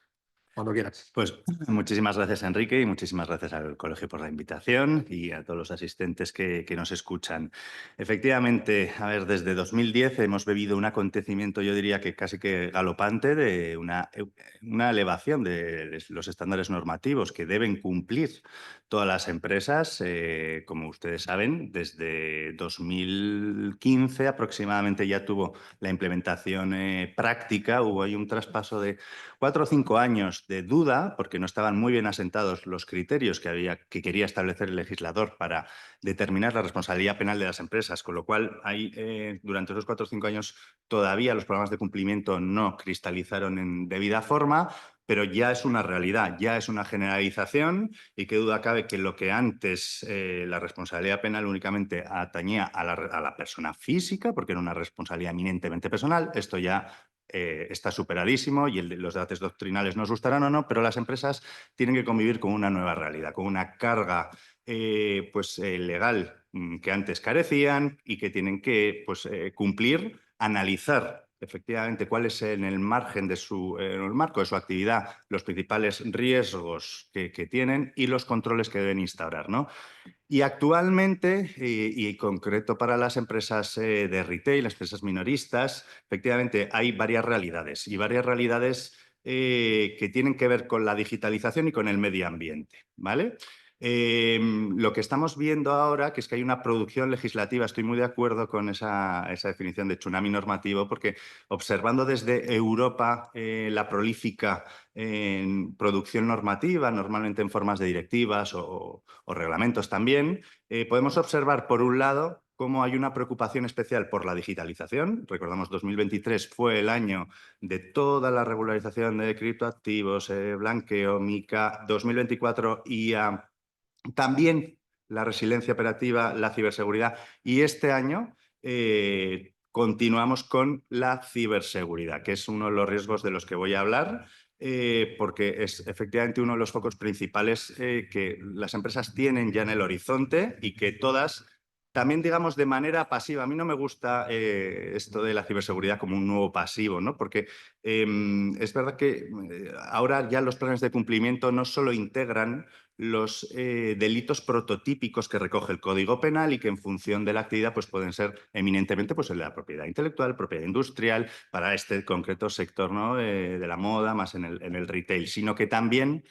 A: Cuando quieras.
D: Pues muchísimas gracias, Enrique, y muchísimas gracias al colegio por la invitación y a todos los asistentes que nos escuchan. Efectivamente, a ver, desde 2010 hemos vivido un acontecimiento, yo diría que casi que galopante, de una elevación de los estándares normativos que deben cumplir todas las empresas. Como ustedes saben, desde 2015 aproximadamente ya tuvo la implementación práctica, hubo ahí un traspaso de 4 o 5 años de duda, porque no estaban muy bien asentados los criterios que quería establecer el legislador para determinar la responsabilidad penal de las empresas, con lo cual durante esos 4 o 5 años todavía los programas de cumplimiento no cristalizaron en debida forma, pero ya es una realidad, ya es una generalización, y qué duda cabe que lo que antes la responsabilidad penal únicamente atañía a la persona física, porque era una responsabilidad eminentemente personal, esto ya está superadísimo, y los debates doctrinales nos gustarán o no, pero las empresas tienen que convivir con una nueva realidad, con una carga legal que antes carecían y que tienen que cumplir, analizar efectivamente cuál es en el margen de en el marco de su actividad los principales riesgos que tienen y los controles que deben instaurar, ¿no? Y actualmente, y concreto para las empresas de retail, las empresas minoristas, efectivamente hay varias realidades y varias realidades que tienen que ver con la digitalización y con el medio ambiente, ¿vale? Lo que estamos viendo ahora, que es que hay una producción legislativa, estoy muy de acuerdo con esa definición de tsunami normativo, porque observando desde Europa la prolífica en producción normativa, normalmente en formas de directivas o reglamentos también, podemos observar, por un lado, cómo hay una preocupación especial por la digitalización. Recordamos, 2023 fue el año de toda la regularización de criptoactivos, blanqueo, MiCA, 2024 IA, también la resiliencia operativa, la ciberseguridad, y este año continuamos con la ciberseguridad, que es uno de los riesgos de los que voy a hablar, porque es efectivamente uno de los focos principales que las empresas tienen ya en el horizonte y que todas, también digamos de manera pasiva. A mí no me gusta esto de la ciberseguridad como un nuevo pasivo, ¿no? Porque es verdad que ahora ya los planes de cumplimiento no solo integran los delitos prototípicos que recoge el Código Penal y que en función de la actividad pues pueden ser eminentemente pues, el de la propiedad intelectual, propiedad industrial, para este concreto sector, ¿no? De la moda, más en el retail, sino que también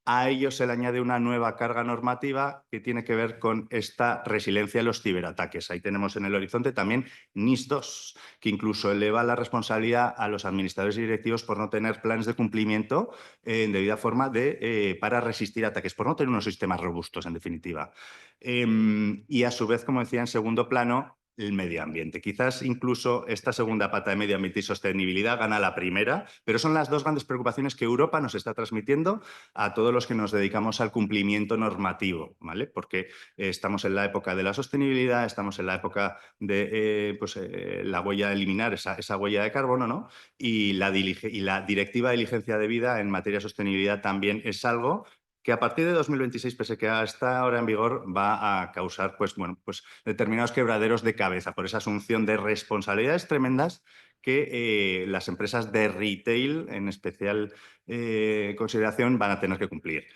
D: a ello se le añade una nueva carga normativa que tiene que ver con esta resiliencia de los ciberataques. Ahí tenemos en el horizonte también NIS2, que incluso eleva la responsabilidad a los administradores y directivos por no tener planes de cumplimiento en debida forma para resistir ataques, por no tener unos sistemas robustos, en definitiva. Y a su vez, como decía, en segundo plano, el medio ambiente. Quizás incluso esta segunda pata de medio ambiente y sostenibilidad gana la primera, pero son las dos grandes preocupaciones que Europa nos está transmitiendo a todos los que nos dedicamos al cumplimiento normativo, ¿vale? Porque estamos en la época de la sostenibilidad, estamos en la época de la huella, eliminar esa huella de carbono, ¿no? Y la Directiva de Diligencia Debida en materia de sostenibilidad también es algo que a partir de 2026, pese a que está ahora en vigor, va a causar pues determinados quebraderos de cabeza por esa asunción de responsabilidades tremendas que las empresas de retail, en especial consideración, van a tener que cumplir.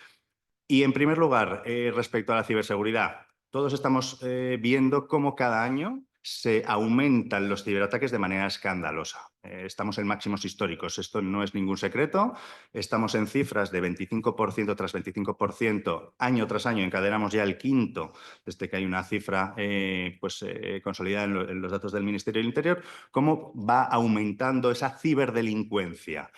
D: Y en primer lugar, respecto a la ciberseguridad, todos estamos viendo cómo cada año se aumentan los ciberataques de manera escandalosa. Estamos en máximos históricos, esto no es ningún secreto. Estamos en cifras de 25% tras 25%, año tras año, encadenamos ya el quinto, desde que hay una cifra consolidada en los datos del Ministerio del Interior, cómo va aumentando esa ciberdelincuencia.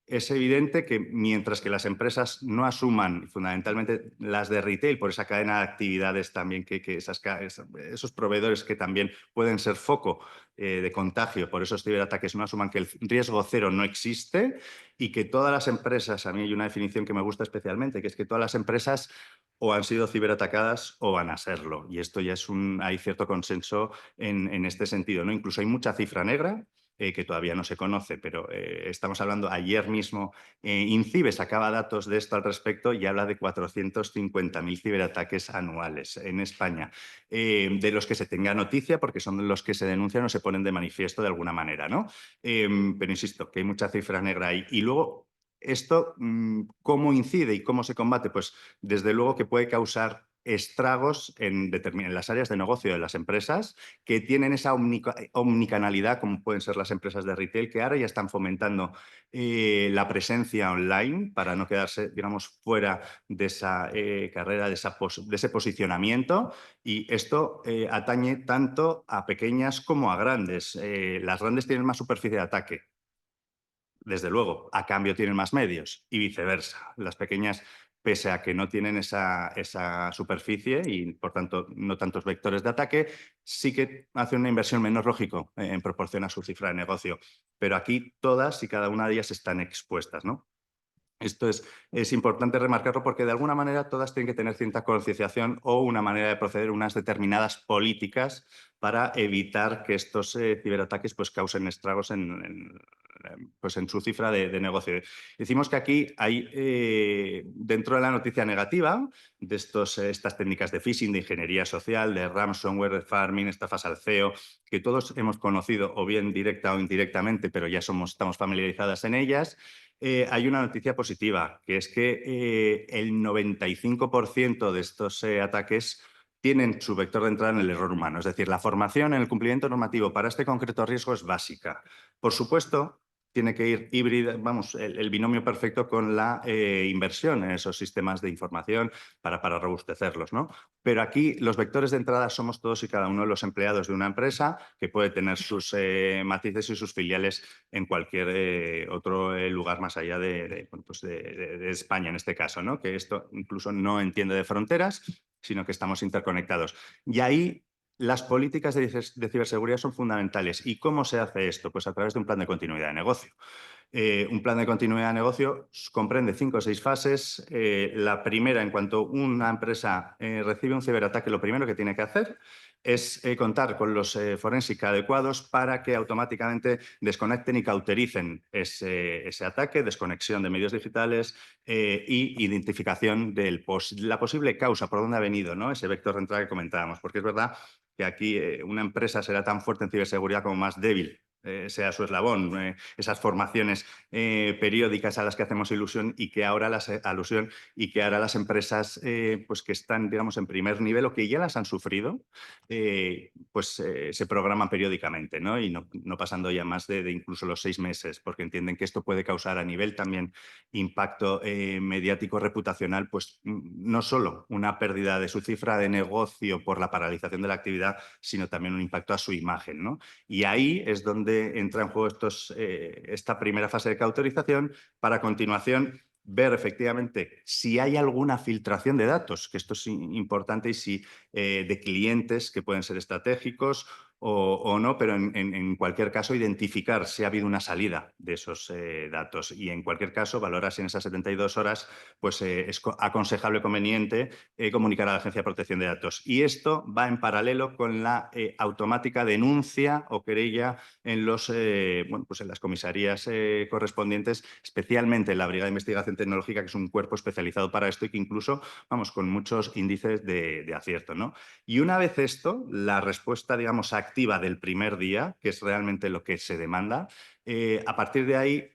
D: Es evidente que mientras que las empresas no asuman, fundamentalmente las de retail, por esa cadena de actividades también, esos proveedores que también pueden ser foco de contagio por esos ciberataques, no asuman que el riesgo cero no existe y que todas las empresas, a mí hay una definición que me gusta especialmente, que es que todas las empresas o han sido ciberatacadas o van a serlo. Y esto ya hay cierto consenso en este sentido, ¿no? Incluso hay mucha cifra negra que todavía no se conoce, pero estamos hablando, ayer mismo INCIBE sacaba datos de esto al respecto y habla de 450.000 ciberataques anuales en España, de los que se tenga noticia, porque son los que se denuncian o se ponen de manifiesto de alguna manera, ¿no? Pero insisto, que hay mucha cifra negra ahí. Y luego, esto, ¿cómo incide y cómo se combate? Pues desde luego que puede causar estragos en las áreas de negocio de las empresas que tienen esa omnicanalidad, como pueden ser las empresas de retail, que ahora ya están fomentando la presencia online para no quedarse, digamos, fuera de esa carrera, de ese posicionamiento. Y esto atañe tanto a pequeñas como a grandes. Las grandes tienen más superficie de ataque, desde luego, a cambio tienen más medios y viceversa. Las pequeñas, pese a que no tienen esa superficie y, por tanto, no tantos vectores de ataque, sí que hacen una inversión menos, lógico, en proporción a su cifra de negocio. Pero aquí todas y cada una de ellas están expuestas, ¿no? Esto es importante remarcarlo porque de alguna manera todas tienen que tener cierta concienciación o una manera de proceder, unas determinadas políticas para evitar que estos ciberataques pues, causen estragos pues, en su cifra de negocio. Decimos que aquí hay, dentro de la noticia negativa, de estas técnicas de phishing, de ingeniería social, de ransomware, de farming, estafas al CEO, que todos hemos conocido o bien directa o indirectamente, pero ya estamos familiarizadas en ellas. Hay una noticia positiva, que es que el 95% de estos ataques tienen su vector de entrada en el error humano. Es decir, la formación en el cumplimiento normativo para este concreto riesgo es básica. Por supuesto, tiene que ir híbrida, vamos, el binomio perfecto con la inversión en esos sistemas de información para robustecerlos, ¿no? Pero aquí los vectores de entrada somos todos y cada uno de los empleados de una empresa que puede tener sus matices y sus filiales en cualquier otro lugar más allá bueno, pues de España, en este caso, ¿no? Que esto incluso no entiende de fronteras, sino que estamos interconectados. Y ahí las políticas de ciberseguridad son fundamentales. ¿Y cómo se hace esto? Pues a través de un plan de continuidad de negocio. Un plan de continuidad de negocio comprende 5 o 6 fases. La primera, en cuanto una empresa recibe un ciberataque, lo primero que tiene que hacer es contar con los forensic adecuados para que automáticamente desconecten y cautericen ese ataque, desconexión de medios digitales y identificación de la posible causa, por dónde ha venido, ¿no? Ese vector de entrada que comentábamos. Porque es verdad que aquí una empresa será tan fuerte en ciberseguridad como más débil sea su eslabón, esas formaciones periódicas a las que hacemos alusión y que ahora las empresas pues que están, digamos, en primer nivel o que ya las han sufrido, se programan periódicamente, ¿no? Y no pasando ya más de incluso los 6 meses, porque entienden que esto puede causar a nivel también impacto mediático, reputacional, pues no solo una pérdida de su cifra de negocio por la paralización de la actividad, sino también un impacto a su imagen, ¿no? Y ahí es donde entra en juego esta primera fase de cauterización para a continuación ver efectivamente si hay alguna filtración de datos, que esto es importante, y si de clientes que pueden ser estratégicos o no, pero en cualquier caso identificar si ha habido una salida de esos datos y en cualquier caso valorar si en esas 72 horas pues, es aconsejable, conveniente comunicar a la Agencia de Protección de Datos. Y esto va en paralelo con la automática denuncia o querella en, pues en las comisarías correspondientes, especialmente en la Brigada de Investigación Tecnológica, que es un cuerpo especializado para esto y que incluso, vamos, con muchos índices de acierto, ¿no? Y una vez esto, la respuesta, digamos, activa del primer día, que es realmente lo que se demanda, a partir de ahí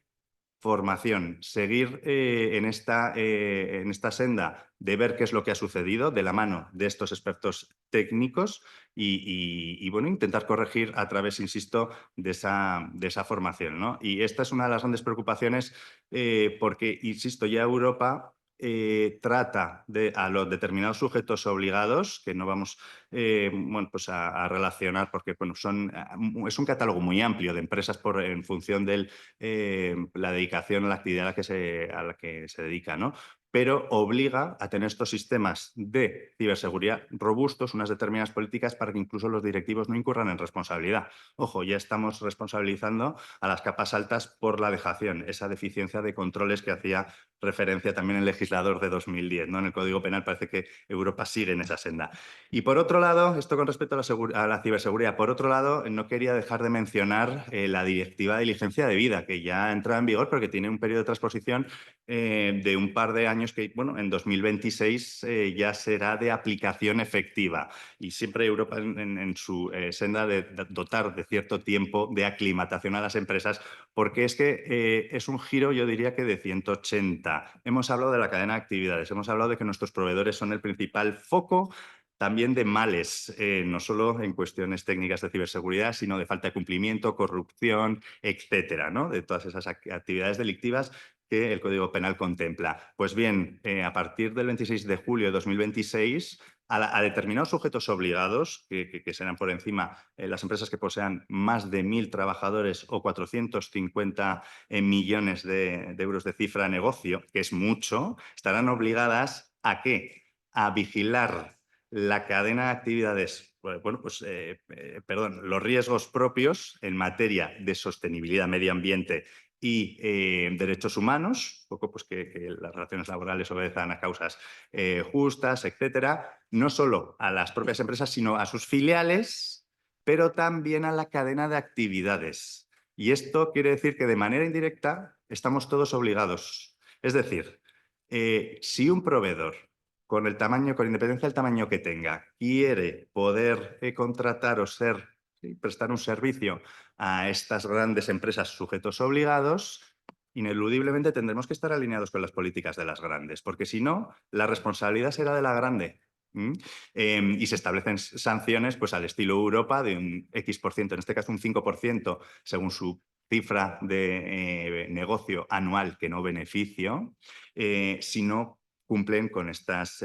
D: formación, seguir en esta senda de ver qué es lo que ha sucedido de la mano de estos expertos técnicos y, bueno, intentar corregir a través, insisto, de esa formación, ¿no? Y esta es una de las grandes preocupaciones porque, insisto, ya Europa trata a los determinados sujetos obligados, que no vamos bueno, pues a relacionar porque bueno, es un catálogo muy amplio de empresas en función de la dedicación a la actividad a la que se dedica, ¿no? Pero obliga a tener estos sistemas de ciberseguridad robustos, unas determinadas políticas para que incluso los directivos no incurran en responsabilidad. Ojo, ya estamos responsabilizando a las capas altas por la dejación, esa deficiencia de controles que hacía referencia también el legislador de 2010, ¿no? En el Código Penal parece que Europa sigue en esa senda. Y por otro lado, esto con respecto a la ciberseguridad, por otro lado, no quería dejar de mencionar la Directiva de Diligencia de Vida, que ya ha entrado en vigor porque tiene un periodo de transposición de un par de años que, bueno, en 2026 ya será de aplicación efectiva. Y siempre Europa en su senda de dotar de cierto tiempo de aclimatación a las empresas, porque es que es un giro, yo diría que de 180. Hemos hablado de la cadena de actividades, hemos hablado de que nuestros proveedores son el principal foco también de males, no solo en cuestiones técnicas de ciberseguridad, sino de falta de cumplimiento, corrupción, etcétera, ¿no? De todas esas actividades delictivas que el Código Penal contempla. Pues bien, a partir del 26 de julio de 2026, a determinados sujetos obligados, que serán por encima las empresas que posean más de 1.000 trabajadores o 450 millones de euros de cifra de negocio, que es mucho, estarán obligadas ¿a qué? A vigilar la cadena de actividades, bueno, pues, los riesgos propios en materia de sostenibilidad, medio ambiente y derechos humanos, un poco pues que las relaciones laborales obedezcan a causas justas, etcétera, no solo a las propias empresas, sino a sus filiales, pero también a la cadena de actividades. Y esto quiere decir que de manera indirecta estamos todos obligados. Es decir, si un proveedor con independencia del tamaño que tenga, quiere poder contratar o prestar un servicio a estas grandes empresas sujetos obligados, ineludiblemente tendremos que estar alineados con las políticas de las grandes, porque si no, la responsabilidad será de la grande. Y se establecen sanciones pues, al estilo Europa de un X%, en este caso un 5%, según su cifra de negocio anual que no beneficio, si no cumplen con estas,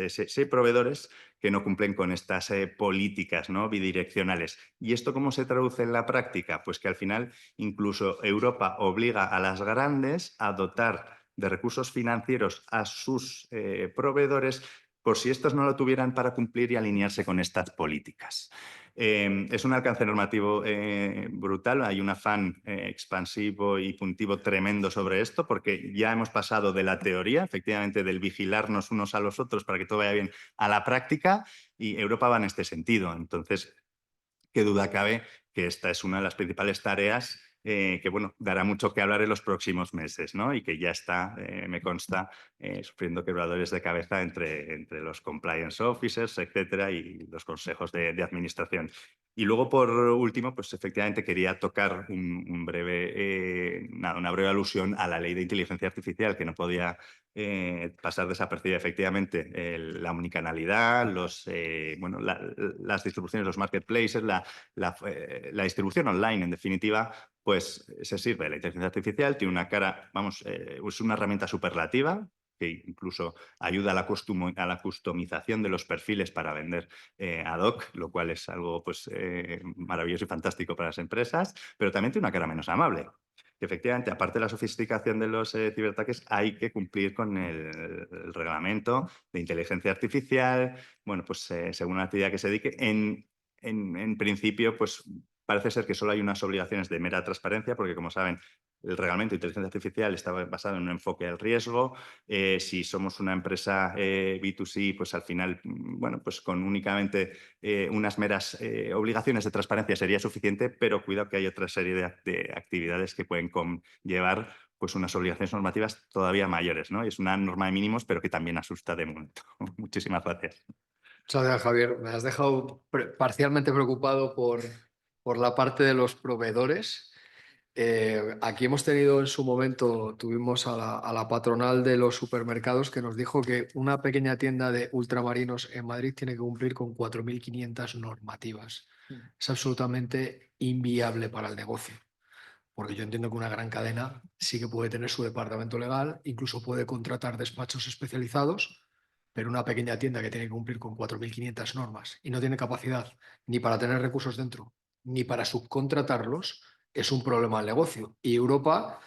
D: proveedores que no cumplen con estas políticas, ¿no?, bidireccionales. ¿Y esto cómo se traduce en la práctica? Pues que al final incluso Europa obliga a las grandes a dotar de recursos financieros a sus proveedores por si estos no lo tuvieran para cumplir y alinearse con estas políticas. Es un alcance normativo brutal, hay un afán expansivo y puntivo tremendo sobre esto, porque ya hemos pasado de la teoría, efectivamente, del vigilarnos unos a los otros para que todo vaya bien, a la práctica, y Europa va en este sentido. Entonces, qué duda cabe que esta es una de las principales tareas que bueno, dará mucho que hablar en los próximos meses, ¿no? Y que ya está, me consta, sufriendo quebradores de cabeza entre los compliance officers, etcétera, y los consejos de administración. Y luego, por último, pues efectivamente quería tocar una breve alusión a la ley de inteligencia artificial, que no podía pasar desapercibida. Efectivamente, la omnicanalidad, las distribuciones, los marketplaces, la distribución online, en definitiva, pues se sirve de la inteligencia artificial, tiene una cara, es una herramienta superlativa que incluso ayuda a la customización de los perfiles para vender ad hoc, lo cual es algo pues, maravilloso y fantástico para las empresas, pero también tiene una cara menos amable. Efectivamente, aparte de la sofisticación de los ciberataques, hay que cumplir con el reglamento de inteligencia artificial, bueno, pues según la actividad que se dedique. En principio, pues parece ser que solo hay unas obligaciones de mera transparencia, porque como saben, el reglamento de inteligencia artificial está basado en un enfoque al riesgo. Si somos una empresa B2C, pues al final, bueno, pues con únicamente unas meras obligaciones de transparencia sería suficiente, pero cuidado que hay otra serie de actividades que pueden conllevar pues unas obligaciones normativas todavía mayores, ¿no? Y es una norma de mínimos, pero que también asusta de momento. Muchísimas gracias.
A: Muchas gracias, Javier. Me has dejado parcialmente preocupado por la parte de los proveedores. Aquí hemos tenido en su momento, tuvimos a la patronal de los supermercados que nos dijo que una pequeña tienda de ultramarinos en Madrid tiene que cumplir con 4.500 normativas. Es absolutamente inviable para el negocio, porque yo entiendo que una gran cadena sí que puede tener su departamento legal, incluso puede contratar despachos especializados, pero una pequeña tienda que tiene que cumplir con 4.500 normas y no tiene capacidad ni para tener recursos dentro, ni para subcontratarlos, es un problema al negocio. Y Europa,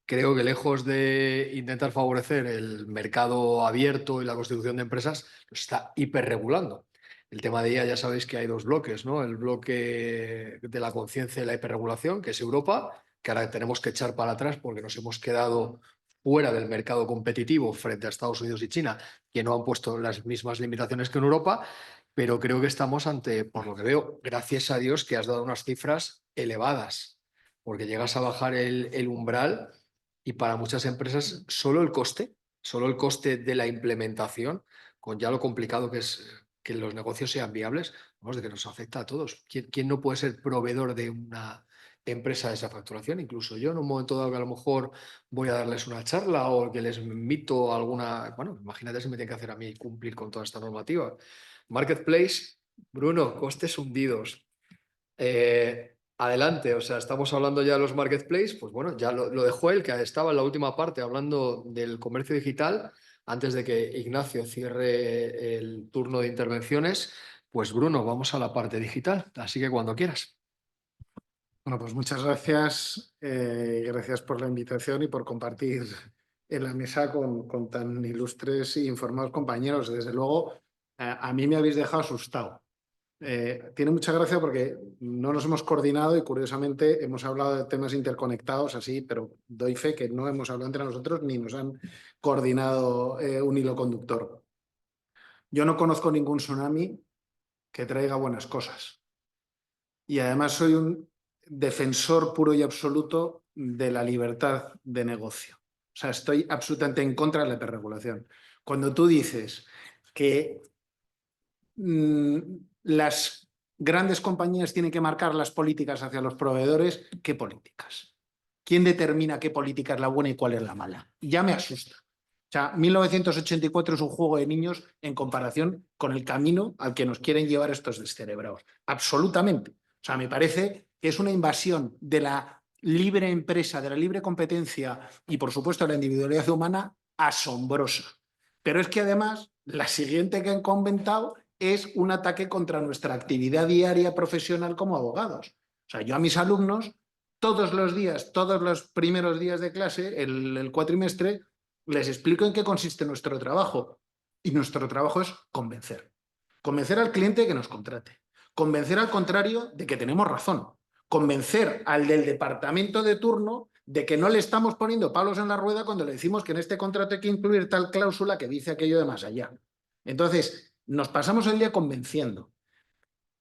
A: creo que lejos de intentar favorecer el mercado abierto y la constitución de empresas, lo está hiperregulando. El tema de ella, ya sabéis que hay dos bloques, ¿no? El bloque de la conciencia y la hiperregulación, que es Europa, que ahora tenemos que echar para atrás porque nos hemos quedado fuera del mercado competitivo frente a Estados Unidos y China, que no han puesto las mismas limitaciones que en Europa, pero creo que estamos ante, por lo que veo, gracias a Dios que has dado unas cifras elevadas, porque llegas a bajar el umbral y para muchas empresas solo el coste de la implementación, con ya lo complicado que es que los negocios sean viables, vamos, de que nos afecta a todos. ¿Quién no puede ser proveedor de una empresa de esa facturación? Incluso yo en un momento dado que a lo mejor voy a darles una charla o que les invito a alguna, bueno, imagínate si me tienen que hacer a mí cumplir con toda esta normativa. Marketplace, Bruno, costes hundidos. Adelante, o sea, estamos hablando ya de los marketplaces, pues bueno, ya lo dejó él, que estaba en la última parte hablando del comercio digital, antes de que Ignacio cierre el turno de intervenciones. Pues Bruno, vamos a la parte digital, así que cuando quieras.
E: Bueno, pues muchas gracias. Gracias por la invitación y por compartir en la mesa con tan ilustres e informados compañeros. Desde luego, a mí me habéis dejado asustado. tiene mucha gracia porque no nos hemos coordinado y curiosamente hemos hablado de temas interconectados así, pero doy fe que no hemos hablado entre nosotros ni nos han coordinado un hilo conductor. Yo no conozco ningún tsunami que traiga buenas cosas. Y además soy un defensor puro y absoluto de la libertad de negocio. O sea, estoy absolutamente en contra de la hiperregulación. Cuando tú dices que las grandes compañías tienen que marcar las políticas hacia los proveedores, ¿qué políticas? ¿Quién determina qué política es la buena y cuál es la mala? Ya me asusta. O sea, 1984 es un juego de niños en comparación con el camino al que nos quieren llevar estos descerebrados. Absolutamente. O sea, me parece que es una invasión de la libre empresa, de la libre competencia y, por supuesto, de la individualidad humana asombrosa. Pero es que además la siguiente que han comentado es un ataque contra nuestra actividad diaria profesional como abogados. O sea, yo a mis alumnos todos los días, todos los primeros días de clase, el cuatrimestre, les explico en qué consiste nuestro trabajo. Y nuestro trabajo es convencer. Convencer al cliente de que nos contrate. Convencer al contrario de que tenemos razón. Convencer al del departamento de turno de que no le estamos poniendo palos en la rueda cuando le decimos que en este contrato hay que incluir tal cláusula que dice aquello de más allá. Entonces, nos pasamos el día convenciendo.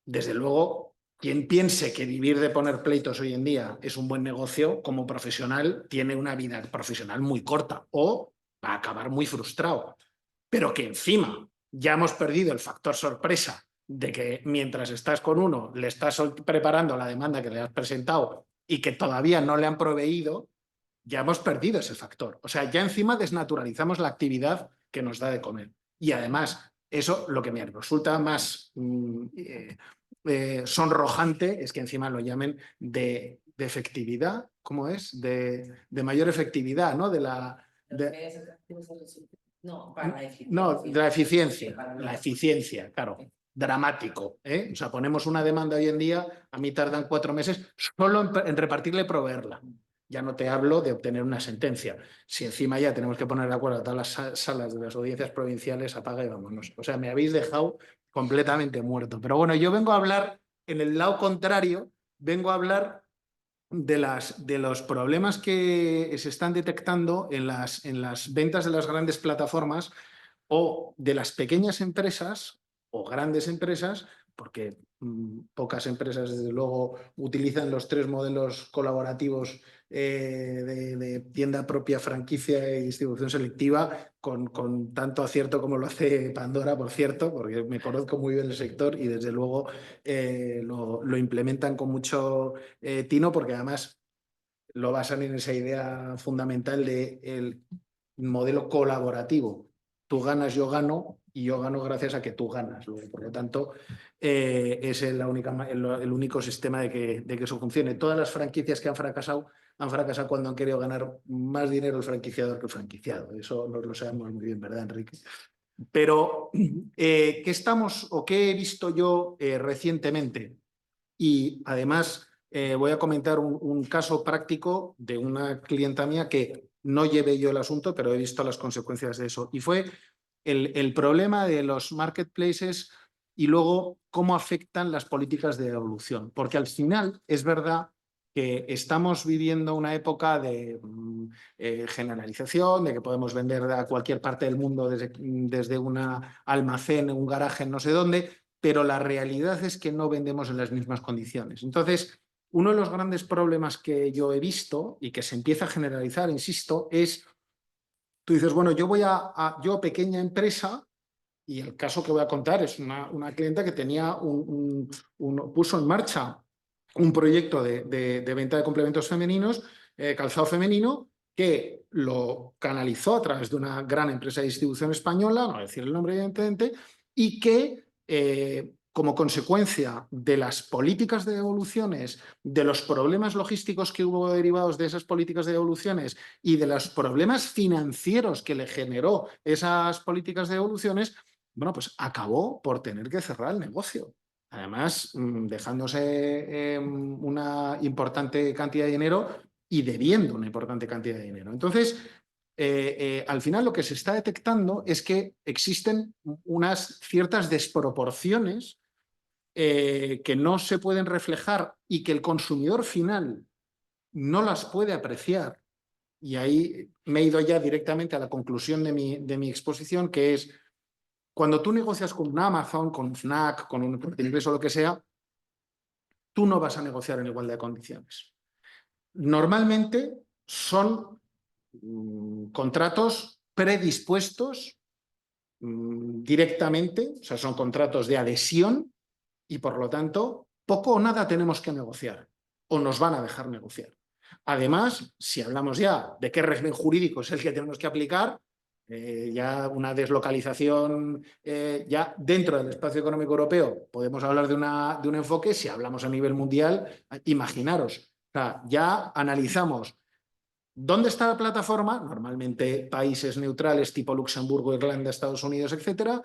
E: Desde luego, quien piense que vivir de poner pleitos hoy en día es un buen negocio, como profesional, tiene una vida profesional muy corta o va a acabar muy frustrado. Pero que encima ya hemos perdido el factor sorpresa de que mientras estás con uno, le estás preparando la demanda que le has presentado y que todavía no le han proveído, ya hemos perdido ese factor. O sea, ya encima desnaturalizamos la actividad que nos da de comer. Y además, eso lo que me resulta más sonrojante es que encima lo llamen de efectividad, ¿cómo es? De mayor efectividad, ¿no?
B: No, para la eficiencia.
E: No, de la eficiencia. La eficiencia, claro. Dramático. O sea, ponemos una demanda hoy en día, a mí tardan 4 meses solo en repartirla y proveerla. Ya no te hablo de obtener una sentencia. Si encima ya tenemos que poner de acuerdo a todas las salas de las audiencias provinciales, apaga y vámonos. O sea, me habéis dejado completamente muerto. Pero bueno, yo vengo a hablar, en el lado contrario, vengo a hablar de los problemas que se están detectando en las ventas de las grandes plataformas o de las pequeñas empresas o grandes empresas, porque pocas empresas, desde luego, utilizan los 3 modelos colaborativos de tienda propia, franquicia y distribución selectiva con tanto acierto como lo hace Pandora, por cierto, porque me conozco muy bien el sector y desde luego lo implementan con mucho tino, porque además lo basan en esa idea fundamental del modelo colaborativo. Tú ganas, yo gano, y yo gano gracias a que tú ganas. Por lo tanto, es el único sistema de que eso funcione. Todas las franquicias que han fracasado cuando han querido ganar más dinero el franquiciador que el franquiciado. Eso lo sabemos muy bien, ¿verdad, Enrique? Pero, ¿qué estamos o qué he visto yo recientemente? Y además voy a comentar un caso práctico de una clienta mía que no llevé yo el asunto, pero he visto las consecuencias de eso. Y fue el problema de los marketplaces y luego cómo afectan las políticas de devolución. Porque al final es verdad que estamos viviendo una época de generalización, de que podemos vender a cualquier parte del mundo desde un almacén, un garaje, no sé dónde, pero la realidad es que no vendemos en las mismas condiciones. Entonces, uno de los grandes problemas que yo he visto y que se empieza a generalizar, insisto, es, tú dices, bueno, yo pequeña empresa, y el caso que voy a contar es una clienta que tenía puso en marcha un proyecto de venta de complementos femeninos, calzado femenino, que lo canalizó a través de una gran empresa de distribución española, no voy a decir el nombre evidentemente, y que como consecuencia de las políticas de devoluciones, de los problemas logísticos que hubo derivados de esas políticas de devoluciones y de los problemas financieros que le generó esas políticas de devoluciones, bueno, pues acabó por tener que cerrar el negocio. Además, dejándose una importante cantidad de dinero y debiendo una importante cantidad de dinero. Entonces, al final lo que se está detectando es que existen unas ciertas desproporciones que no se pueden reflejar y que el consumidor final no las puede apreciar. Y ahí me he ido ya directamente a la conclusión de mi exposición, que es cuando tú negocias con una Amazon, con un Fnac, con un Corte Inglés o lo que sea, tú no vas a negociar en igualdad de condiciones. Normalmente son contratos predispuestos directamente, o sea, son contratos de adhesión y por lo tanto poco o nada tenemos que negociar o nos van a dejar negociar. Además, si hablamos ya de qué régimen jurídico es el que tenemos que aplicar, ya una deslocalización ya dentro del espacio económico europeo podemos hablar de un enfoque. Si hablamos a nivel mundial, imaginaros, o sea, ya analizamos dónde está la plataforma, normalmente países neutrales tipo Luxemburgo, Irlanda, Estados Unidos, etcétera,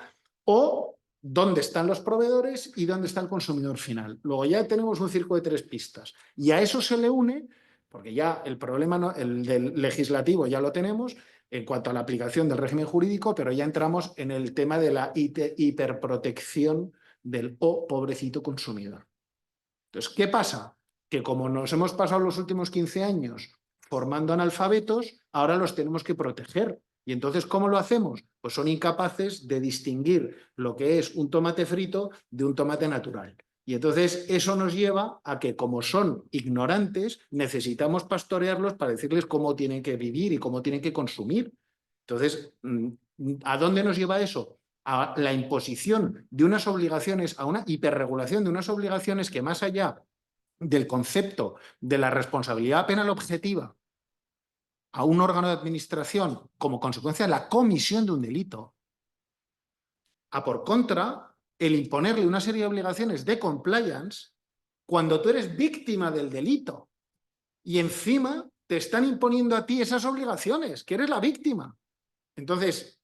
E: o dónde están los proveedores y dónde está el consumidor final. Luego ya tenemos un circo de 3 pistas y a eso se le une, porque ya el problema el del legislativo ya lo tenemos en cuanto a la aplicación del régimen jurídico, pero ya entramos en el tema de la hiperprotección del pobrecito consumidor. Entonces, ¿qué pasa? Que como nos hemos pasado los últimos 15 años formando analfabetos, ahora los tenemos que proteger. Y entonces, ¿cómo lo hacemos? Pues son incapaces de distinguir lo que es un tomate frito de un tomate natural. Y entonces eso nos lleva a que, como son ignorantes, necesitamos pastorearlos para decirles cómo tienen que vivir y cómo tienen que consumir. Entonces, ¿a dónde nos lleva eso? A la imposición de unas obligaciones, a una hiperregulación de unas obligaciones que, más allá del concepto de la responsabilidad penal objetiva a un órgano de administración como consecuencia de la comisión de un delito, a por contra el imponerle una serie de obligaciones de compliance cuando tú eres víctima del delito y encima te están imponiendo a ti esas obligaciones, que eres la víctima. Entonces,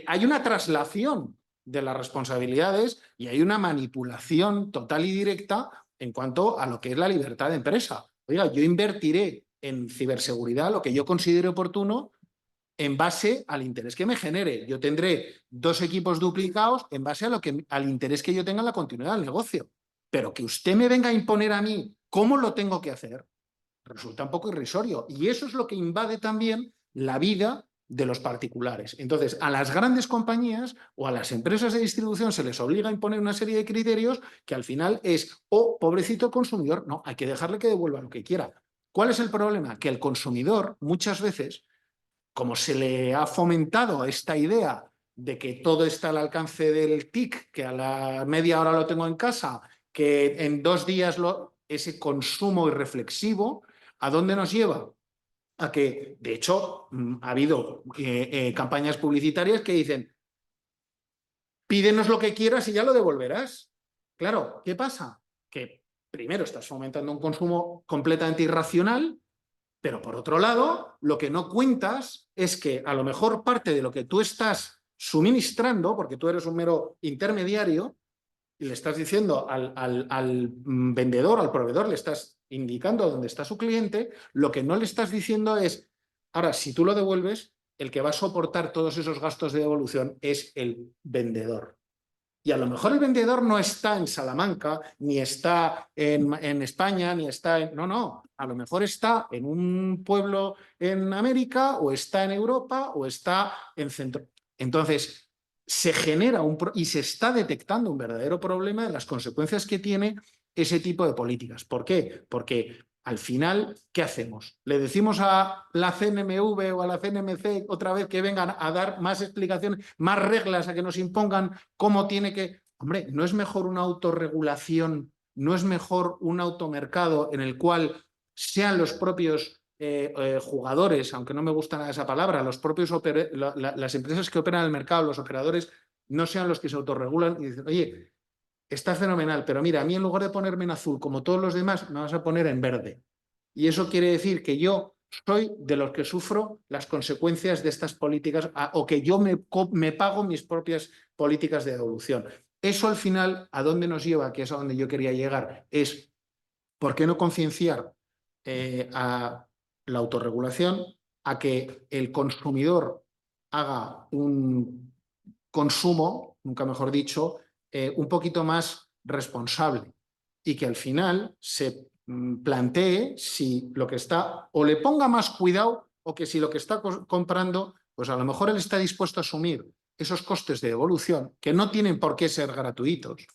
E: hay una traslación de las responsabilidades y hay una manipulación total y directa en cuanto a lo que es la libertad de empresa. Oiga, yo invertiré en ciberseguridad lo que yo considere oportuno en base al interés que me genere. Yo tendré 2 equipos duplicados en base al interés que yo tenga en la continuidad del negocio. Pero que usted me venga a imponer a mí cómo lo tengo que hacer, resulta un poco irrisorio. Y eso es lo que invade también la vida de los particulares. Entonces, a las grandes compañías o a las empresas de distribución se les obliga a imponer una serie de criterios que al final es, pobrecito consumidor, no, hay que dejarle que devuelva lo que quiera. ¿Cuál es el problema? Que el consumidor muchas veces, como se le ha fomentado esta idea de que todo está al alcance del TIC, que a la media hora lo tengo en casa, que en 2 días ese consumo irreflexivo, ¿a dónde nos lleva? A que, de hecho, ha habido campañas publicitarias que dicen: pídenos lo que quieras y ya lo devolverás. Claro, ¿qué pasa? Que primero estás fomentando un consumo completamente irracional, pero por otro lado, lo que no cuentas es que a lo mejor parte de lo que tú estás suministrando, porque tú eres un mero intermediario, y le estás diciendo al vendedor, al proveedor, le estás indicando dónde está su cliente, lo que no le estás diciendo es: ahora, si tú lo devuelves, el que va a soportar todos esos gastos de devolución es el vendedor. Y a lo mejor el vendedor no está en Salamanca, ni está en España, ni está en... No, a lo mejor está en un pueblo en América, o está en Europa, o está en Centro. Entonces, se genera y se está detectando un verdadero problema de las consecuencias que tiene ese tipo de políticas. ¿Por qué? Porque al final, ¿qué hacemos? ¿Le decimos a la CNMV o a la CNMC otra vez que vengan a dar más explicaciones, más reglas, a que nos impongan cómo tiene que...? Hombre, ¿no es mejor una autorregulación? ¿No es mejor un automercado en el cual sean los propios jugadores, aunque no me gusta nada esa palabra, los propios las empresas que operan en el mercado, los operadores, no sean los que se autorregulan y dicen: oye, está fenomenal, pero mira, a mí en lugar de ponerme en azul como todos los demás, me vas a poner en verde? Y eso quiere decir que yo soy de los que sufro las consecuencias de estas políticas, o que yo me pago mis propias políticas de devolución. Eso al final, ¿a dónde nos lleva? Que es a donde yo quería llegar. Es, ¿por qué no concienciar a la autorregulación, a que el consumidor haga un consumo, nunca mejor dicho, un poquito más responsable y que al final se plantee si lo que está, o le ponga más cuidado, o que si lo que está comprando, pues a lo mejor él está dispuesto a asumir esos costes de devolución que no tienen por qué ser gratuitos,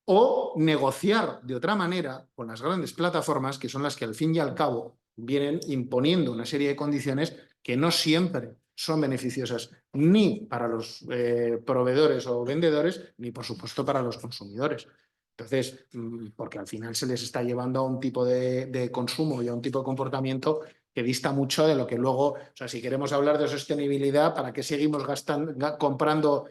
E: o negociar de otra manera con las grandes plataformas, que son las que al fin y al cabo vienen imponiendo una serie de condiciones que no siempre son beneficiosas ni para los proveedores o vendedores, ni por supuesto para los consumidores. Entonces, porque al final se les está llevando a un tipo de consumo y a un tipo de comportamiento que dista mucho de lo que luego, o sea, si queremos hablar de sostenibilidad, ¿para qué seguimos comprando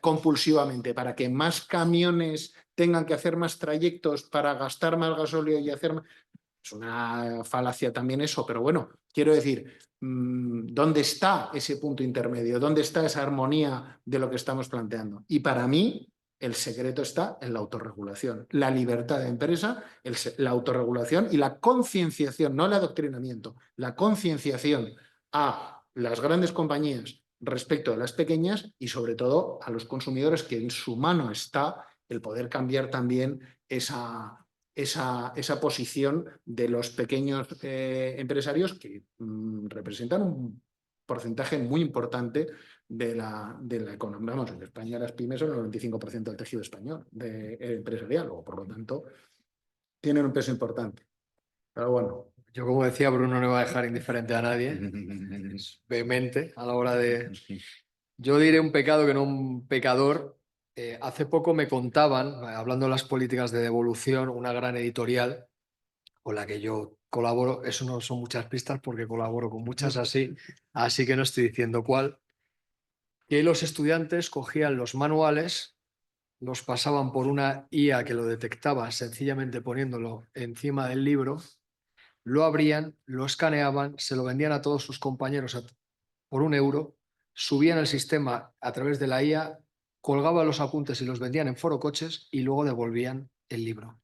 E: compulsivamente? ¿Para que más camiones tengan que hacer más trayectos para gastar más gasóleo y hacer más? Es una falacia también eso, pero bueno, quiero decir, ¿dónde está ese punto intermedio? ¿Dónde está esa armonía de lo que estamos planteando? Y para mí, el secreto está en la autorregulación, la libertad de empresa, la autorregulación y la concienciación, no el adoctrinamiento, la concienciación a las grandes compañías respecto a las pequeñas y sobre todo a los consumidores, que en su mano está el poder cambiar también esa posición de los pequeños empresarios que representan un porcentaje muy importante de la economía. Vamos, en España las pymes son el 95% del tejido español empresarial, o por lo tanto tienen un peso importante. Pero bueno.
A: Yo, como decía, Bruno no va a dejar indiferente a nadie. Es vehemente a la hora de... Yo diré un pecado que no un pecador. Hace poco me contaban, hablando de las políticas de devolución, una gran editorial con la que yo colaboro. Eso no son muchas pistas porque colaboro con muchas así que no estoy diciendo cuál. Que los estudiantes cogían los manuales, los pasaban por una IA que lo detectaba sencillamente poniéndolo encima del libro, lo abrían, lo escaneaban, se lo vendían a todos sus compañeros por €1, subían el sistema a través de la IA, colgaban los apuntes y los vendían en Foro Coches y luego devolvían el libro.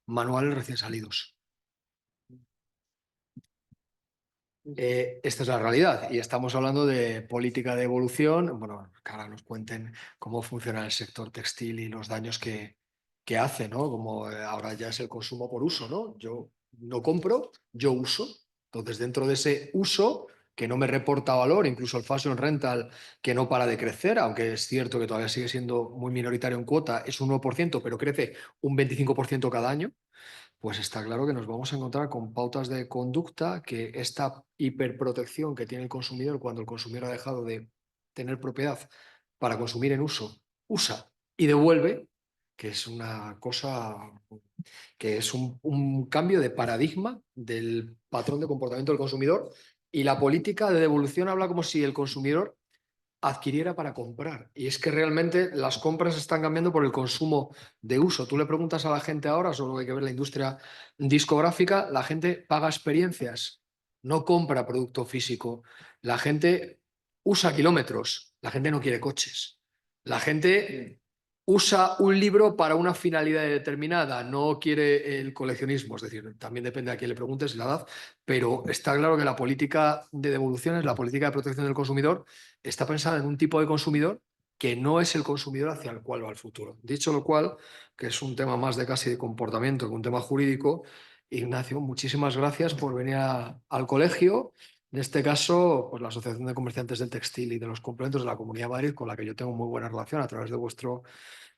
A: Manuales recién salidos. Esta es la realidad y estamos hablando de política de evolución. Bueno, que ahora nos cuenten cómo funciona el sector textil y los daños que hace, ¿no? Como ahora ya es el consumo por uso, ¿no? Yo no compro, yo uso. Entonces, dentro de ese uso que no me reporta valor, incluso el fashion rental, que no para de crecer, aunque es cierto que todavía sigue siendo muy minoritario en cuota, es un 1%, pero crece un 25% cada año. Pues está claro que nos vamos a encontrar con pautas de conducta, que esta hiperprotección que tiene el consumidor cuando el consumidor ha dejado de tener propiedad para consumir en uso, usa y devuelve, que es una cosa, que es un cambio de paradigma del patrón de comportamiento del consumidor, y la política de devolución habla como si el consumidor adquiriera para comprar. Y es que realmente las compras están cambiando por el consumo de uso. Tú le preguntas a la gente ahora, solo hay que ver la industria discográfica, la gente paga experiencias, no compra producto físico. La gente usa kilómetros, la gente no quiere coches. La gente usa un libro para una finalidad determinada, no quiere el coleccionismo. Es decir, también depende a quién le preguntes la edad, pero está claro que la política de devoluciones, la política de protección del consumidor, está pensada en un tipo de consumidor que no es el consumidor hacia el cual va el futuro. Dicho lo cual, que es un tema más de casi de comportamiento que un tema jurídico, Ignacio, muchísimas gracias por venir al colegio. En este caso, pues la Asociación de Comerciantes del Textil y de los Complementos de la Comunidad de Madrid, con la que yo tengo muy buena relación a través de vuestro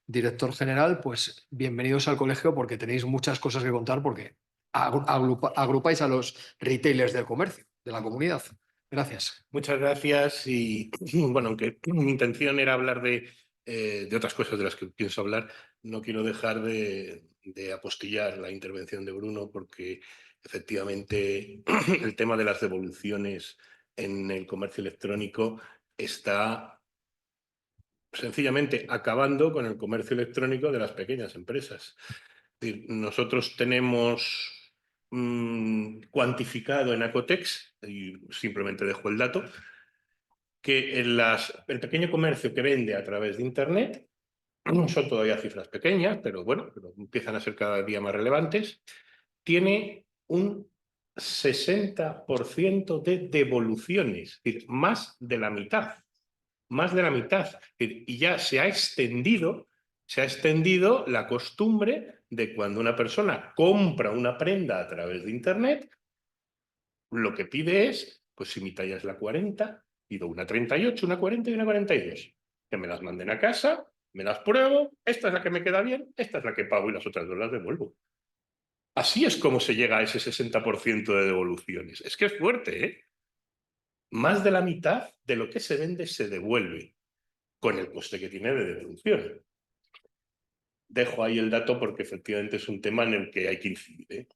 A: director general, pues bienvenidos al colegio porque tenéis muchas cosas que contar, porque agrupáis a los retailers del comercio, de la comunidad. Gracias.
F: Muchas gracias y bueno, aunque mi intención era hablar de otras cosas de las que pienso hablar, no quiero dejar de apostillar la intervención de Bruno, porque efectivamente el tema de las devoluciones en el comercio electrónico está sencillamente acabando con el comercio electrónico de las pequeñas empresas. Es decir, nosotros tenemos cuantificado en Acotex, y simplemente dejo el dato, que el pequeño comercio que vende a través de Internet, son todavía cifras pequeñas, pero bueno, empiezan a ser cada día más relevantes, tiene un 60% de devoluciones, es decir, más de la mitad. Más de la mitad. Y ya se ha extendido se ha extendido la costumbre de cuando una persona compra una prenda a través de Internet, lo que pide es, pues si mi talla es la 40, pido una 38, una 40 y una 42. Que me las manden a casa, me las pruebo, esta es la que me queda bien, esta es la que pago y las otras dos las devuelvo. Así es como se llega a ese 60% de devoluciones. Es que es fuerte, ¿eh? Más de la mitad de lo que se vende se devuelve, con el coste que tiene de devolución. Dejo ahí el dato porque efectivamente es un tema en el que hay que incidir, ¿eh?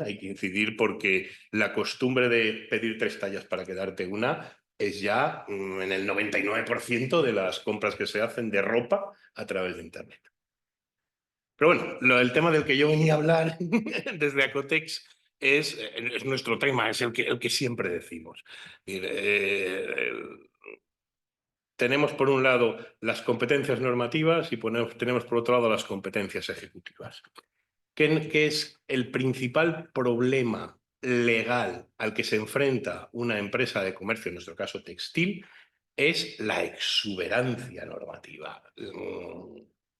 F: Hay que incidir porque la costumbre de pedir 3 tallas para quedarte una es ya en el 99% de las compras que se hacen de ropa a través de Internet. Pero bueno, el tema del que yo venía a hablar desde Acotex es nuestro tema, es el que siempre decimos. Tenemos por un lado las competencias normativas y tenemos por otro lado las competencias ejecutivas. ¿Qué es el principal problema legal al que se enfrenta una empresa de comercio, en nuestro caso textil? Es la exuberancia normativa.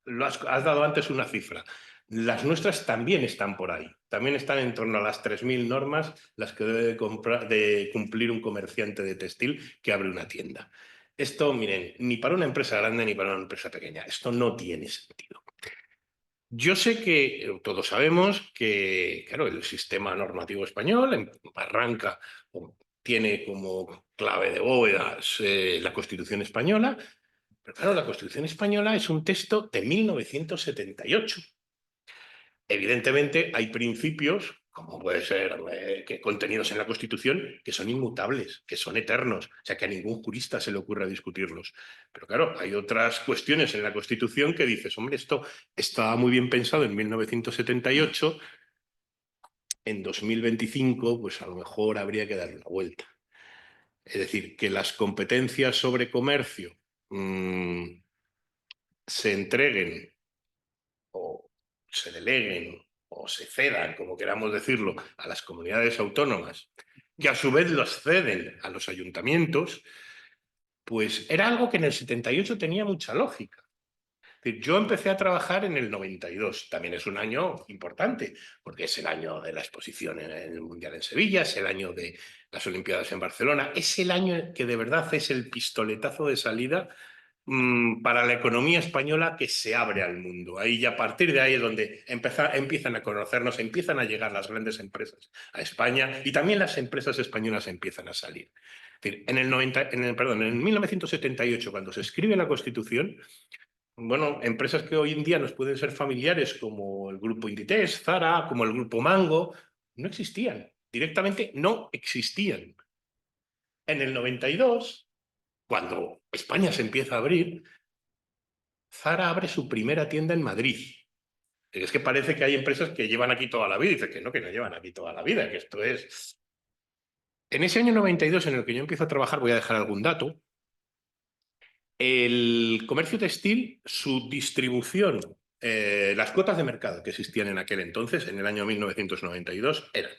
F: Has dado antes una cifra. Las nuestras también están por ahí. También están en torno a las 3.000 normas las que debe de cumplir un comerciante de textil que abre una tienda. Esto, miren, ni para una empresa grande ni para una empresa pequeña. Esto no tiene sentido. Yo sé que todos sabemos que, claro, el sistema normativo español arranca, tiene como clave de bóvedas la Constitución española, pero claro, la Constitución española es un texto de 1978. Evidentemente hay principios, como puede ser que contenidos en la Constitución, que son inmutables, que son eternos, o sea que a ningún jurista se le ocurra discutirlos. Pero claro, hay otras cuestiones en la Constitución que dices, hombre, esto estaba muy bien pensado en 1978, en 2025, pues a lo mejor habría que darle una vuelta. Es decir, que las competencias sobre comercio se entreguen o se deleguen o se cedan, como queramos decirlo, a las comunidades autónomas, que a su vez los ceden a los ayuntamientos, pues era algo que en el 78 tenía mucha lógica. Es decir, yo empecé a trabajar en el 92, también es un año importante, porque es el año de la exposición en el Mundial en Sevilla, es el año de las Olimpiadas en Barcelona, es el año que de verdad es el pistoletazo de salida para la economía española que se abre al mundo. Ahí y a partir de ahí es donde empiezan a conocernos, empiezan a llegar las grandes empresas a España y también las empresas españolas empiezan a salir. Es decir, en el 1978, cuando se escribe la Constitución, bueno, empresas que hoy en día nos pueden ser familiares como el grupo Inditex, Zara, como el grupo Mango, no existían, directamente no existían. En el 92, cuando España se empieza a abrir, Zara abre su primera tienda en Madrid. Es que parece que hay empresas que llevan aquí toda la vida y dicen que no llevan aquí toda la vida, que esto es... En ese año 92 en el que yo empiezo a trabajar, voy a dejar algún dato, el comercio textil, su distribución, las cuotas de mercado que existían en aquel entonces, en el año 1992, eran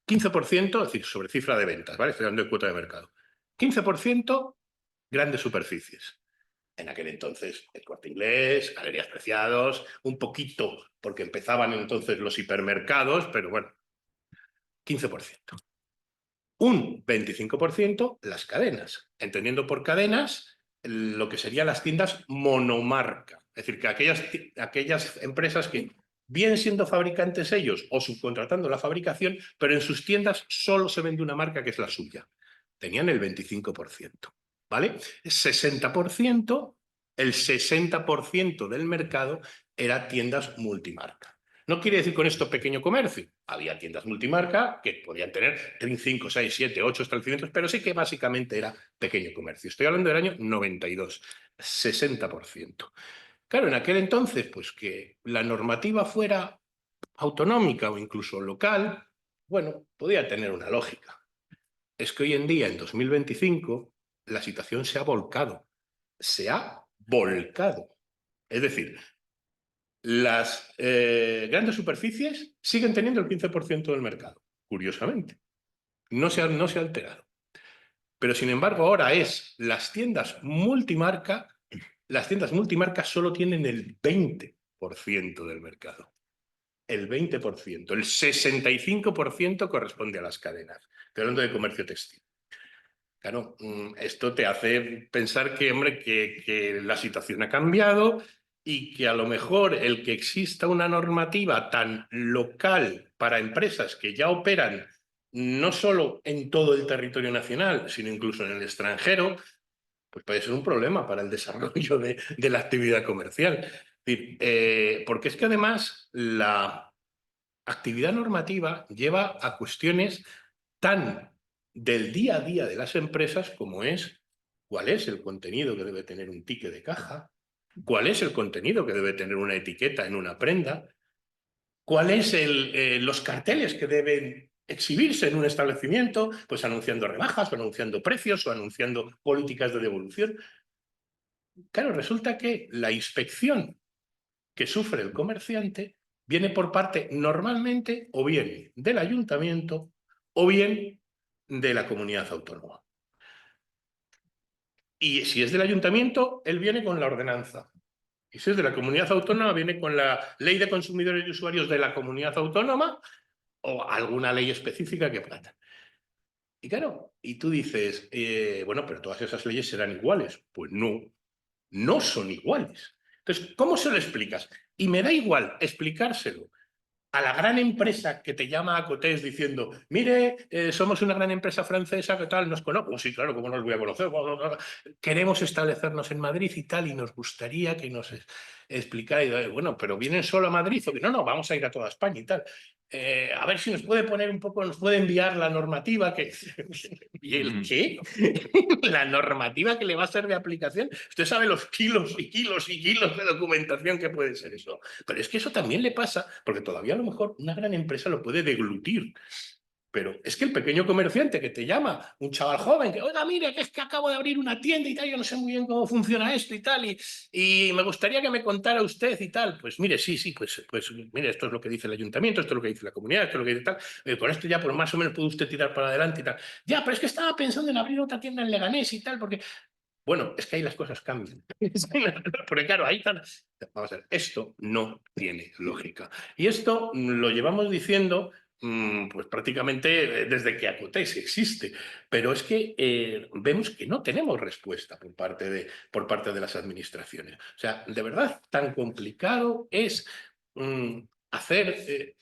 F: 15%, es decir, sobre cifra de ventas, ¿vale? Estoy hablando de cuota de mercado. 15% grandes superficies. En aquel entonces, el Corte Inglés, Galerías Preciados, un poquito, porque empezaban entonces los hipermercados, pero bueno, 15%. Un 25% las cadenas, entendiendo por cadenas lo que serían las tiendas monomarca. Es decir, que aquellas empresas que, bien siendo fabricantes ellos o subcontratando la fabricación, pero en sus tiendas solo se vende una marca que es la suya. Tenían el 25%. ¿Vale? El 60% del mercado era tiendas multimarca. No quiere decir con esto pequeño comercio. Había tiendas multimarca que podían tener 5, 6, 7, 8 establecimientos, pero sí que básicamente era pequeño comercio. Estoy hablando del año 92, 60%. Claro, en aquel entonces, pues que la normativa fuera autonómica o incluso local, bueno, podía tener una lógica. Es que hoy en día, en 2025, la situación se ha volcado. Se ha volcado. Es decir, las grandes superficies siguen teniendo el 15% del mercado, curiosamente. No se ha alterado. Pero, sin embargo, ahora es las tiendas multimarca las tiendas multimarcas solo tienen el 20% del mercado. El 20%. El 65% corresponde a las cadenas. Estoy hablando de comercio textil. Claro, esto te hace pensar que, hombre, que la situación ha cambiado y que a lo mejor el que exista una normativa tan local para empresas que ya operan no solo en todo el territorio nacional, sino incluso en el extranjero, pues puede ser un problema para el desarrollo de la actividad comercial. Es decir, porque es que además la actividad normativa lleva a cuestiones tan del día a día de las empresas como es cuál es el contenido que debe tener un ticket de caja, cuál es el contenido que debe tener una etiqueta en una prenda, cuál es los carteles que deben exhibirse en un establecimiento, pues anunciando rebajas, o anunciando precios, o anunciando políticas de devolución. Claro, resulta que la inspección que sufre el comerciante viene por parte normalmente o bien del ayuntamiento o bien de la comunidad autónoma. Y si es del ayuntamiento, él viene con la ordenanza. Y si es de la comunidad autónoma, viene con la ley de consumidores y usuarios de la comunidad autónoma o alguna ley específica que trata. Y claro, y tú dices, bueno, pero todas esas leyes serán iguales. Pues no, no son iguales. Entonces, ¿cómo se lo explicas? Y me da igual explicárselo a la gran empresa que te llama a Cotés diciendo, mire, somos una gran empresa francesa, ¿qué tal? ¿Nos conocemos? Sí, claro, ¿cómo nos voy a conocer? Queremos establecernos en Madrid y tal, y nos gustaría que nos explicara, bueno, pero ¿vienen solo a Madrid? O que no, vamos a ir a toda España y tal. A ver si nos puede poner un poco, nos puede enviar la normativa que... ¿Y el qué? La normativa que le va a ser de aplicación. Usted sabe los kilos y kilos y kilos de documentación que puede ser eso. Pero es que eso también le pasa, porque todavía a lo mejor una gran empresa lo puede deglutir. Pero es que el pequeño comerciante que te llama, un chaval joven, que, oiga, mire, que es que acabo de abrir una tienda y tal, yo no sé muy bien cómo funciona esto y tal, y me gustaría que me contara usted y tal. Pues mire, sí, pues mire, esto es lo que dice el ayuntamiento, esto es lo que dice la comunidad, esto es lo que dice tal, con esto ya pues más o menos puede usted tirar para adelante y tal. Ya, pero es que estaba pensando en abrir otra tienda en Leganés y tal, porque... Bueno, es que ahí las cosas cambian. Porque claro, ahí están... Vamos a ver, esto no tiene lógica. Y esto lo llevamos diciendo pues prácticamente desde que Acotés existe. Pero es que vemos que no tenemos respuesta por parte de las administraciones. O sea, de verdad, tan complicado es hacer...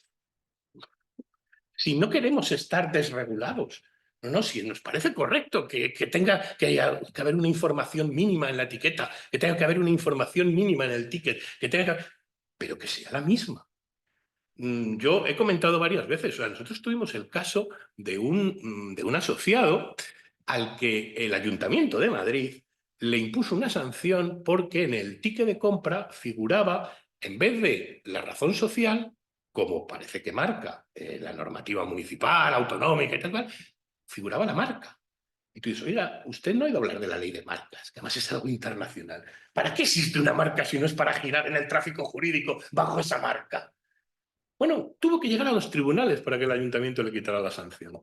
F: si no queremos estar desregulados. No, si nos parece correcto que tenga que haber una información mínima en la etiqueta, que tenga que haber una información mínima en el ticket, pero que sea la misma. Yo he comentado varias veces, o sea, nosotros tuvimos el caso de un asociado al que el Ayuntamiento de Madrid le impuso una sanción porque en el ticket de compra figuraba, en vez de la razón social, como parece que marca la normativa municipal, autonómica y tal, figuraba la marca. Y tú dices, oiga, usted no ha oído hablar de la ley de marcas, que además es algo internacional. ¿Para qué existe una marca si no es para girar en el tráfico jurídico bajo esa marca? Bueno, tuvo que llegar a los tribunales para que el ayuntamiento le quitara la sanción.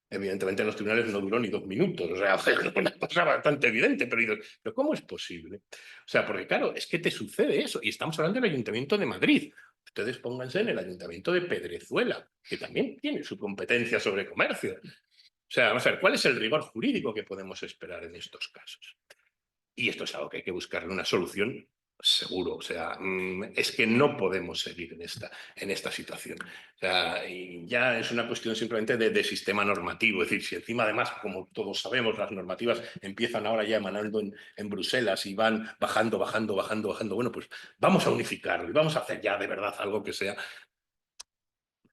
F: Evidentemente en los tribunales no duró ni 2 minutos, o sea, fue una cosa bastante evidente, pero ¿cómo es posible? O sea, porque claro, es que te sucede eso, y estamos hablando del Ayuntamiento de Madrid. Ustedes pónganse en el Ayuntamiento de Pedrezuela, que también tiene su competencia sobre comercio. O sea, vamos a ver, ¿cuál es el rigor jurídico que podemos esperar en estos casos? Y esto es algo que hay que buscarle una solución seguro. O sea, es que no podemos seguir en esta situación. O sea, y ya es una cuestión simplemente de sistema normativo. Es decir, si encima además, como todos sabemos, las normativas empiezan ahora ya emanando en Bruselas y van bajando, bueno, pues vamos a unificarlo y vamos a hacer ya de verdad algo que sea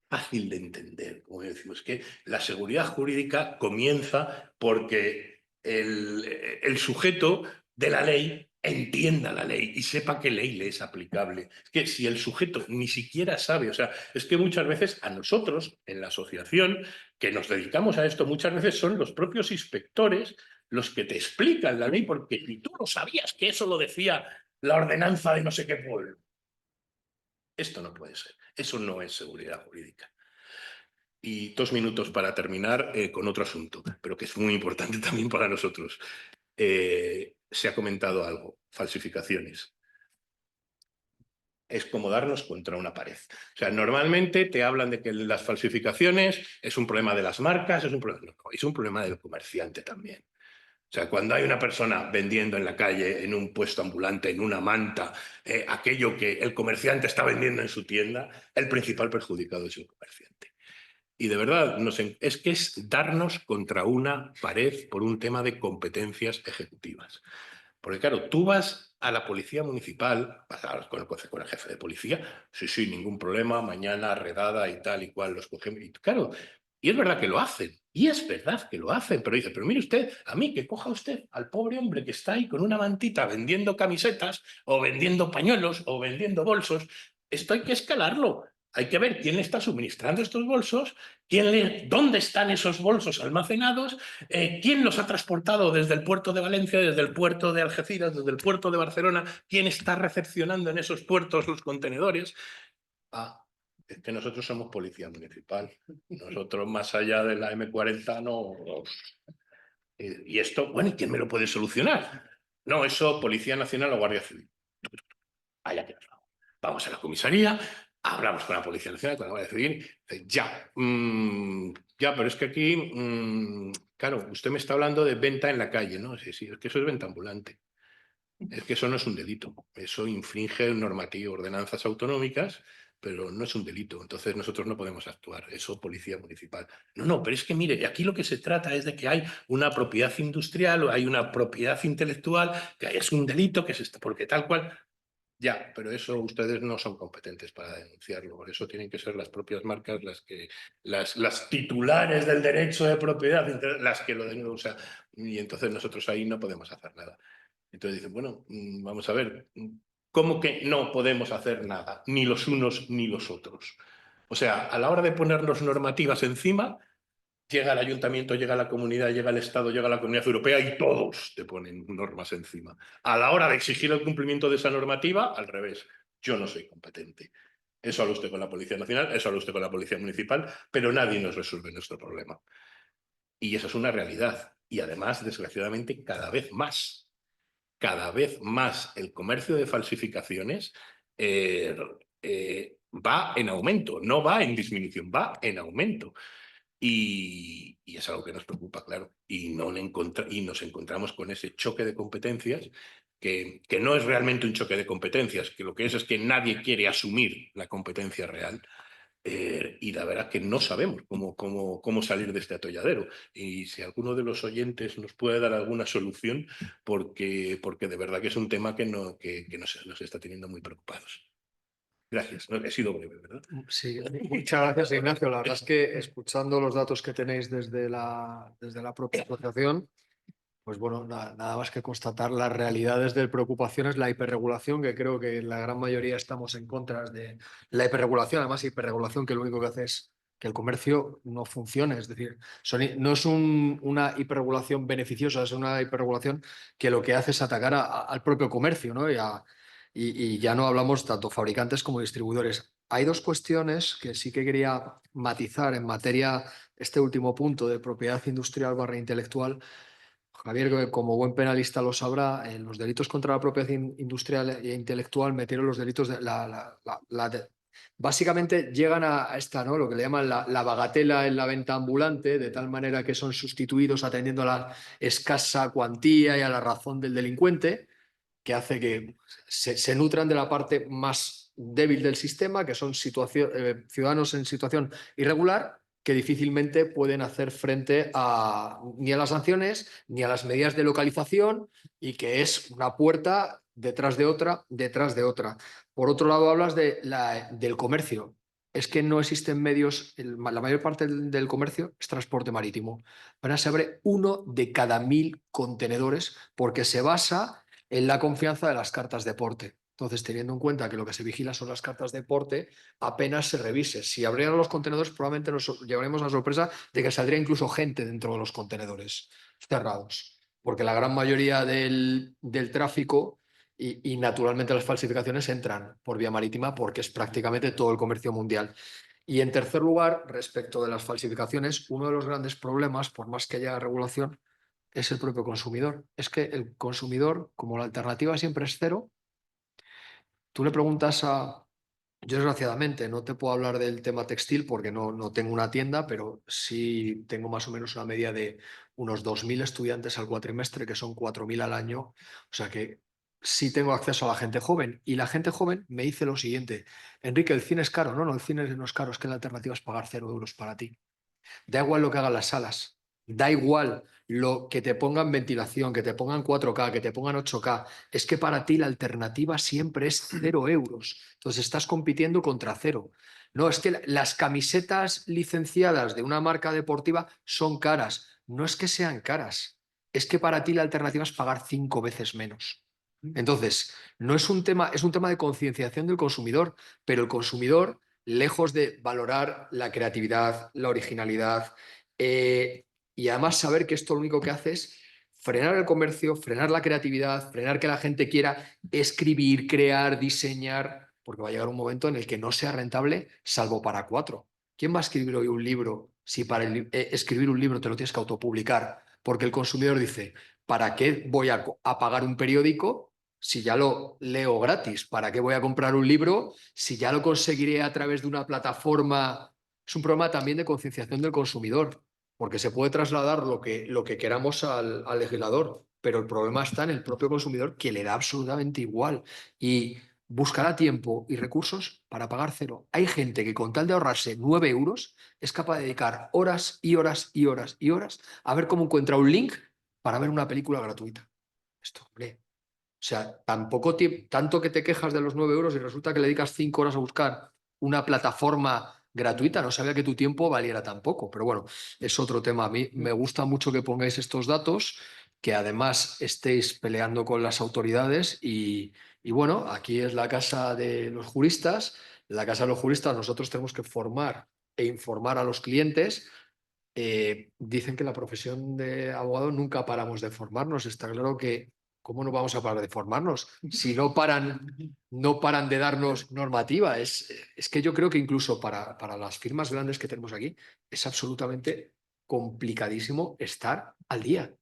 F: fácil de entender. Como decimos, que la seguridad jurídica comienza porque el sujeto de la ley entienda la ley y sepa qué ley le es aplicable. Es que si el sujeto ni siquiera sabe, o sea, es que muchas veces a nosotros, en la asociación, que nos dedicamos a esto, muchas veces son los propios inspectores los que te explican la ley porque ni tú no sabías que eso lo decía la ordenanza de no sé qué pueblo. Esto no puede ser. Eso no es seguridad jurídica. Y 2 minutos para terminar con otro asunto, pero que es muy importante también para nosotros. se ha comentado algo, falsificaciones. Es como darnos contra una pared. O sea, normalmente te hablan de que las falsificaciones es un problema de las marcas, es un problema del comerciante también. O sea, cuando hay una persona vendiendo en la calle, en un puesto ambulante, en una manta, aquello que el comerciante está vendiendo en su tienda, el principal perjudicado es el comerciante. Y de verdad, es que es darnos contra una pared por un tema de competencias ejecutivas. Porque claro, tú vas a la policía municipal, vas a hablar con el jefe de policía, sí, ningún problema, mañana redada y tal y cual, los cogemos. Y claro, y es verdad que lo hacen, y es verdad que lo hacen, pero dice, pero mire usted, a mí que coja usted al pobre hombre que está ahí con una mantita vendiendo camisetas, o vendiendo pañuelos, o vendiendo bolsos, esto hay que escalarlo. Hay que ver quién está suministrando estos bolsos, dónde están esos bolsos almacenados, quién los ha transportado desde el puerto de Valencia, desde el puerto de Algeciras, desde el puerto de Barcelona, quién está recepcionando en esos puertos los contenedores. Es que nosotros somos policía municipal. Nosotros, más allá de la M40, no. Y esto, bueno, ¿y quién me lo puede solucionar? No, eso, Policía Nacional o Guardia Civil. Allá que nos vamos. Vamos a la comisaría, hablamos con la Policía Nacional, con la Guardia Civil, ya, pero es que aquí, claro, usted me está hablando de venta en la calle, ¿no? Sí, es que eso es venta ambulante. Es que eso no es un delito. Eso infringe normativa, ordenanzas autonómicas, pero no es un delito. Entonces nosotros no podemos actuar. Eso, policía municipal. No, pero es que mire, aquí lo que se trata es de que hay una propiedad industrial o hay una propiedad intelectual, que es un delito, que es esto, porque tal cual. Ya, pero eso ustedes no son competentes para denunciarlo. Por eso tienen que ser las propias marcas las titulares del derecho de propiedad, las que lo denuncian. Y entonces nosotros ahí no podemos hacer nada. Entonces dicen, bueno, vamos a ver, ¿cómo que no podemos hacer nada? Ni los unos ni los otros. O sea, a la hora de ponernos normativas encima, llega el ayuntamiento, llega la comunidad, llega el Estado, llega la Comunidad Europea y todos te ponen normas encima. A la hora de exigir el cumplimiento de esa normativa, al revés, yo no soy competente. Eso habla usted con la Policía Nacional, eso habla usted con la Policía Municipal, pero nadie nos resuelve nuestro problema. Y esa es una realidad. Y además, desgraciadamente, cada vez más el comercio de falsificaciones va en aumento, no va en disminución, va en aumento. Y es algo que nos preocupa, claro. Y nos encontramos con ese choque de competencias que no es realmente un choque de competencias, que lo que es que nadie quiere asumir la competencia real. Y la verdad que no sabemos cómo salir de este atolladero. Y si alguno de los oyentes nos puede dar alguna solución, porque de verdad que es un tema que nos está teniendo muy preocupados. Gracias. He sido breve, ¿verdad?
A: Sí, muchas gracias, Ignacio. La verdad es que escuchando los datos que tenéis desde la propia asociación, pues bueno, nada más que constatar las realidades de preocupaciones, la hiperregulación, que creo que la gran mayoría estamos en contra de la hiperregulación, además hiperregulación que lo único que hace es que el comercio no funcione, es decir, no es una hiperregulación beneficiosa, es una hiperregulación que lo que hace es atacar al propio comercio, ¿no? Y ya no hablamos tanto fabricantes como distribuidores. Hay dos cuestiones que sí que quería matizar en materia, este último punto de propiedad industrial / intelectual. Javier, que como buen penalista lo sabrá, en los delitos contra la propiedad industrial e intelectual metieron los delitos de básicamente llegan a esta, ¿no? Lo que le llaman la bagatela en la venta ambulante, de tal manera que son sustituidos atendiendo a la escasa cuantía y a la razón del delincuente, que hace que se nutran de la parte más débil del sistema, que son ciudadanos en situación irregular, que difícilmente pueden hacer frente ni a las sanciones ni a las medidas de localización, y que es una puerta detrás de otra, detrás de otra. Por otro lado, hablas del comercio. Es que no existen medios, la mayor parte del comercio es transporte marítimo. Ahora se abre 1 de cada 1000 contenedores porque se basa en la confianza de las cartas de porte. Entonces, teniendo en cuenta que lo que se vigila son las cartas de porte, apenas se revise. Si abrieran los contenedores, probablemente nos llevaremos la sorpresa de que saldría incluso gente dentro de los contenedores cerrados, porque la gran mayoría del tráfico y naturalmente las falsificaciones entran por vía marítima, porque es prácticamente todo el comercio mundial. Y en tercer lugar, respecto de las falsificaciones, uno de los grandes problemas, por más que haya regulación, es el propio consumidor. Es que el consumidor, como la alternativa siempre es cero, tú le preguntas a... Yo desgraciadamente no te puedo hablar del tema textil porque no tengo una tienda, pero sí tengo más o menos una media de unos 2.000 estudiantes al cuatrimestre, que son 4.000 al año. O sea que sí tengo acceso a la gente joven. Y la gente joven me dice lo siguiente: Enrique, ¿el cine es caro? No, el cine no es caro, es que la alternativa es pagar 0 € para ti. Da igual lo que hagan las salas, da igual lo que te pongan ventilación, que te pongan 4K, que te pongan 8K. Es que para ti la alternativa siempre es 0 €. Entonces estás compitiendo contra cero. No, es que las camisetas licenciadas de una marca deportiva son caras. No es que sean caras, es que para ti la alternativa es pagar 5 veces menos. Entonces, no es un tema, es un tema de concienciación del consumidor, pero el consumidor, lejos de valorar la creatividad, la originalidad, y además saber que esto lo único que hace es frenar el comercio, frenar la creatividad, frenar que la gente quiera escribir, crear, diseñar, porque va a llegar un momento en el que no sea rentable, salvo para 4. ¿Quién va a escribir hoy un libro si para escribir un libro te lo tienes que autopublicar? Porque el consumidor dice, ¿para qué voy a pagar un periódico si ya lo leo gratis? ¿Para qué voy a comprar un libro si ya lo conseguiré a través de una plataforma? Es un problema también de concienciación del consumidor, porque se puede trasladar lo que queramos al legislador, pero el problema está en el propio consumidor, que le da absolutamente igual y buscará tiempo y recursos para pagar 0. Hay gente que con tal de ahorrarse 9 € es capaz de dedicar horas y horas y horas y horas a ver cómo encuentra un link para ver una película gratuita. Esto, hombre. O sea, tanto que te quejas de los 9 € y resulta que le dedicas 5 horas a buscar una plataforma gratuita. No sabía que tu tiempo valiera tan poco, pero bueno, es otro tema. A mí me gusta mucho que pongáis estos datos, que además estéis peleando con las autoridades y bueno, aquí es la casa de los juristas. En la casa de los juristas nosotros tenemos que formar e informar a los clientes. Dicen que la profesión de abogado nunca paramos de formarnos. Está claro que ¿cómo no vamos a parar de formarnos si no paran de darnos normativa? Es que yo creo que incluso para las firmas grandes que tenemos aquí es absolutamente complicadísimo estar al día.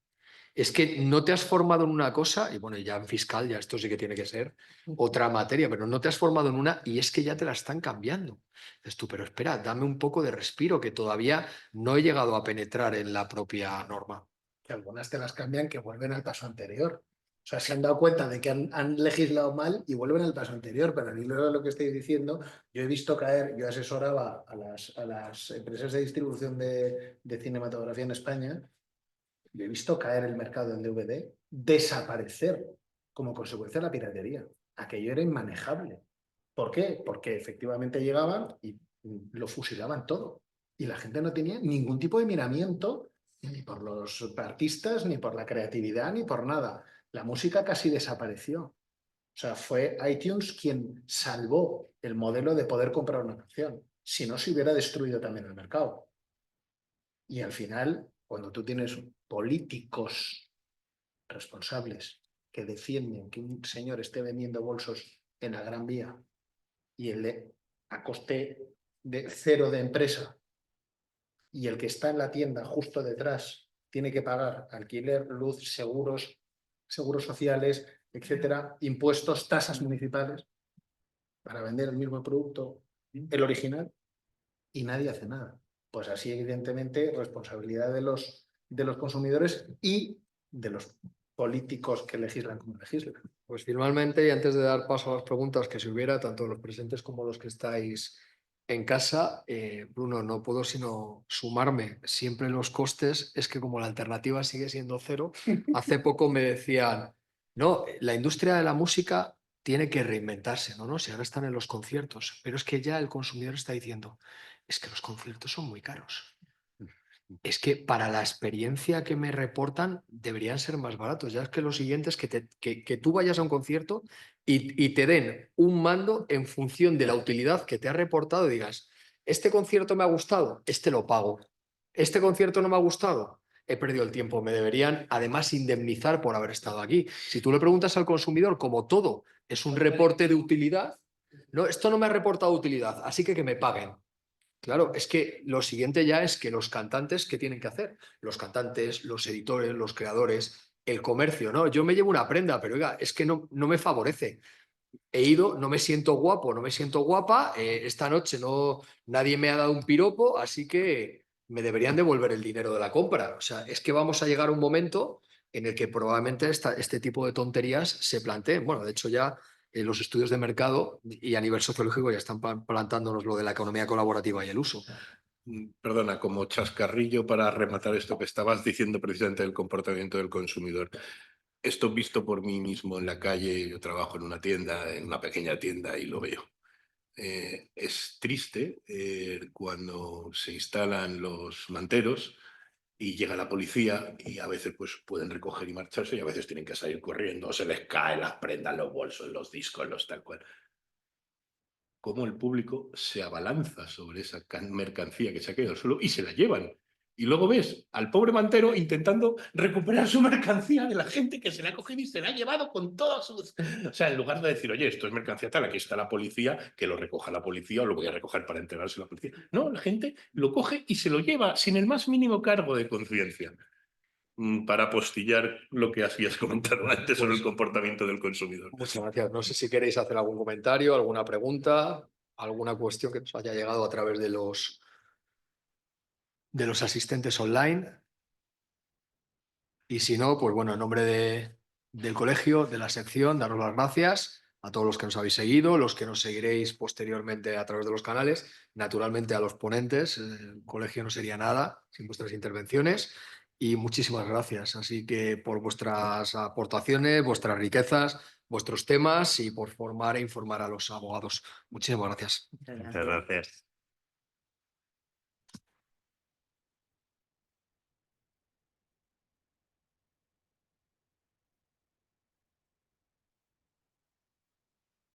A: Es que no te has formado en una cosa, y bueno, ya en fiscal, ya esto sí que tiene que ser otra materia, pero no te has formado en una y es que ya te la están cambiando. Dices tú, pero espera, dame un poco de respiro, que todavía no he llegado a penetrar en la propia norma.
E: Que algunas te las cambian que vuelven al paso anterior. O sea, se han dado cuenta de que han legislado mal y vuelven al paso anterior. Pero al hilo de lo que estoy diciendo, yo he visto caer, yo asesoraba a las empresas de distribución de cinematografía en España. Yo he visto caer el mercado del DVD, desaparecer como consecuencia de la piratería. Aquello era inmanejable. ¿Por qué? Porque efectivamente llegaban y lo fusilaban todo. Y la gente no tenía ningún tipo de miramiento ni por los artistas, ni por la creatividad, ni por nada. La música casi desapareció. O sea, fue iTunes quien salvó el modelo de poder comprar una canción. Si no, se hubiera destruido también el mercado. Y al final, cuando tú tienes políticos responsables que defienden que un señor esté vendiendo bolsos en la Gran Vía y a coste de 0 de empresa, y el que está en la tienda justo detrás tiene que pagar alquiler, luz, seguros sociales, etcétera, impuestos, tasas municipales para vender el mismo producto, el original, y nadie hace nada. Pues así, evidentemente, responsabilidad de los consumidores y de los políticos que legislan como legislan.
A: Pues finalmente, y antes de dar paso a las preguntas que si hubiera, tanto los presentes como los que estáis en casa, Bruno, no puedo sino sumarme. Siempre los costes, es que como la alternativa sigue siendo 0, hace poco me decían, no, la industria de la música tiene que reinventarse, ¿no? Si ahora están en los conciertos, pero es que ya el consumidor está diciendo, es que los conciertos son muy caros. Es que para la experiencia que me reportan deberían ser más baratos. Ya es que lo siguiente es que tú vayas a un concierto y te den un mando en función de la utilidad que te ha reportado y digas, este concierto me ha gustado, este lo pago. Este concierto no me ha gustado, he perdido el tiempo. Me deberían además indemnizar por haber estado aquí. Si tú le preguntas al consumidor, como todo es un reporte de utilidad, no, esto no me ha reportado utilidad, así que me paguen. Claro, es que lo siguiente ya es que los cantantes, ¿qué tienen que hacer? Los cantantes, los editores, los creadores, el comercio, ¿no? Yo me llevo una prenda, pero oiga, es que no me favorece. He ido, no me siento guapo, no me siento guapa, esta noche nadie me ha dado un piropo, así que me deberían devolver el dinero de la compra. O sea, es que vamos a llegar a un momento en el que probablemente este tipo de tonterías se planteen. Bueno, de hecho ya los estudios de mercado y a nivel sociológico ya están plantándonos lo de la economía colaborativa y el uso.
F: Perdona, como chascarrillo para rematar esto que estabas diciendo precisamente del comportamiento del consumidor. Esto visto por mí mismo en la calle, yo trabajo en una tienda, en una pequeña tienda y lo veo. Es triste cuando se instalan los manteros y llega la policía y a veces pues pueden recoger y marcharse y a veces tienen que salir corriendo, se les caen las prendas, los bolsos, los discos, los tal cual. Cómo el público se abalanza sobre esa mercancía que se ha quedado al suelo y se la llevan. Y luego ves al pobre mantero intentando recuperar su mercancía de la gente que se la ha cogido y se la ha llevado con todas sus... O sea, en lugar de decir, oye, esto es mercancía tal, aquí está la policía, que lo recoja la policía o lo voy a recoger para entregarse a la policía. No, la gente lo coge y se lo lleva sin el más mínimo cargo de conciencia. Para apostillar lo que hacías comentado antes sobre el comportamiento del consumidor.
A: Muchas gracias. No sé si queréis hacer algún comentario, alguna pregunta, alguna cuestión que nos haya llegado a través de los asistentes online. Y si no, pues bueno, en nombre del colegio, de la sección, daros las gracias a todos los que nos habéis seguido, los que nos seguiréis posteriormente a través de los canales, naturalmente a los ponentes. El colegio no sería nada sin vuestras intervenciones y muchísimas gracias. Así que por vuestras aportaciones, vuestras riquezas, vuestros temas y por formar e informar a los abogados. Muchísimas gracias.
B: Muchas
D: Muchas gracias.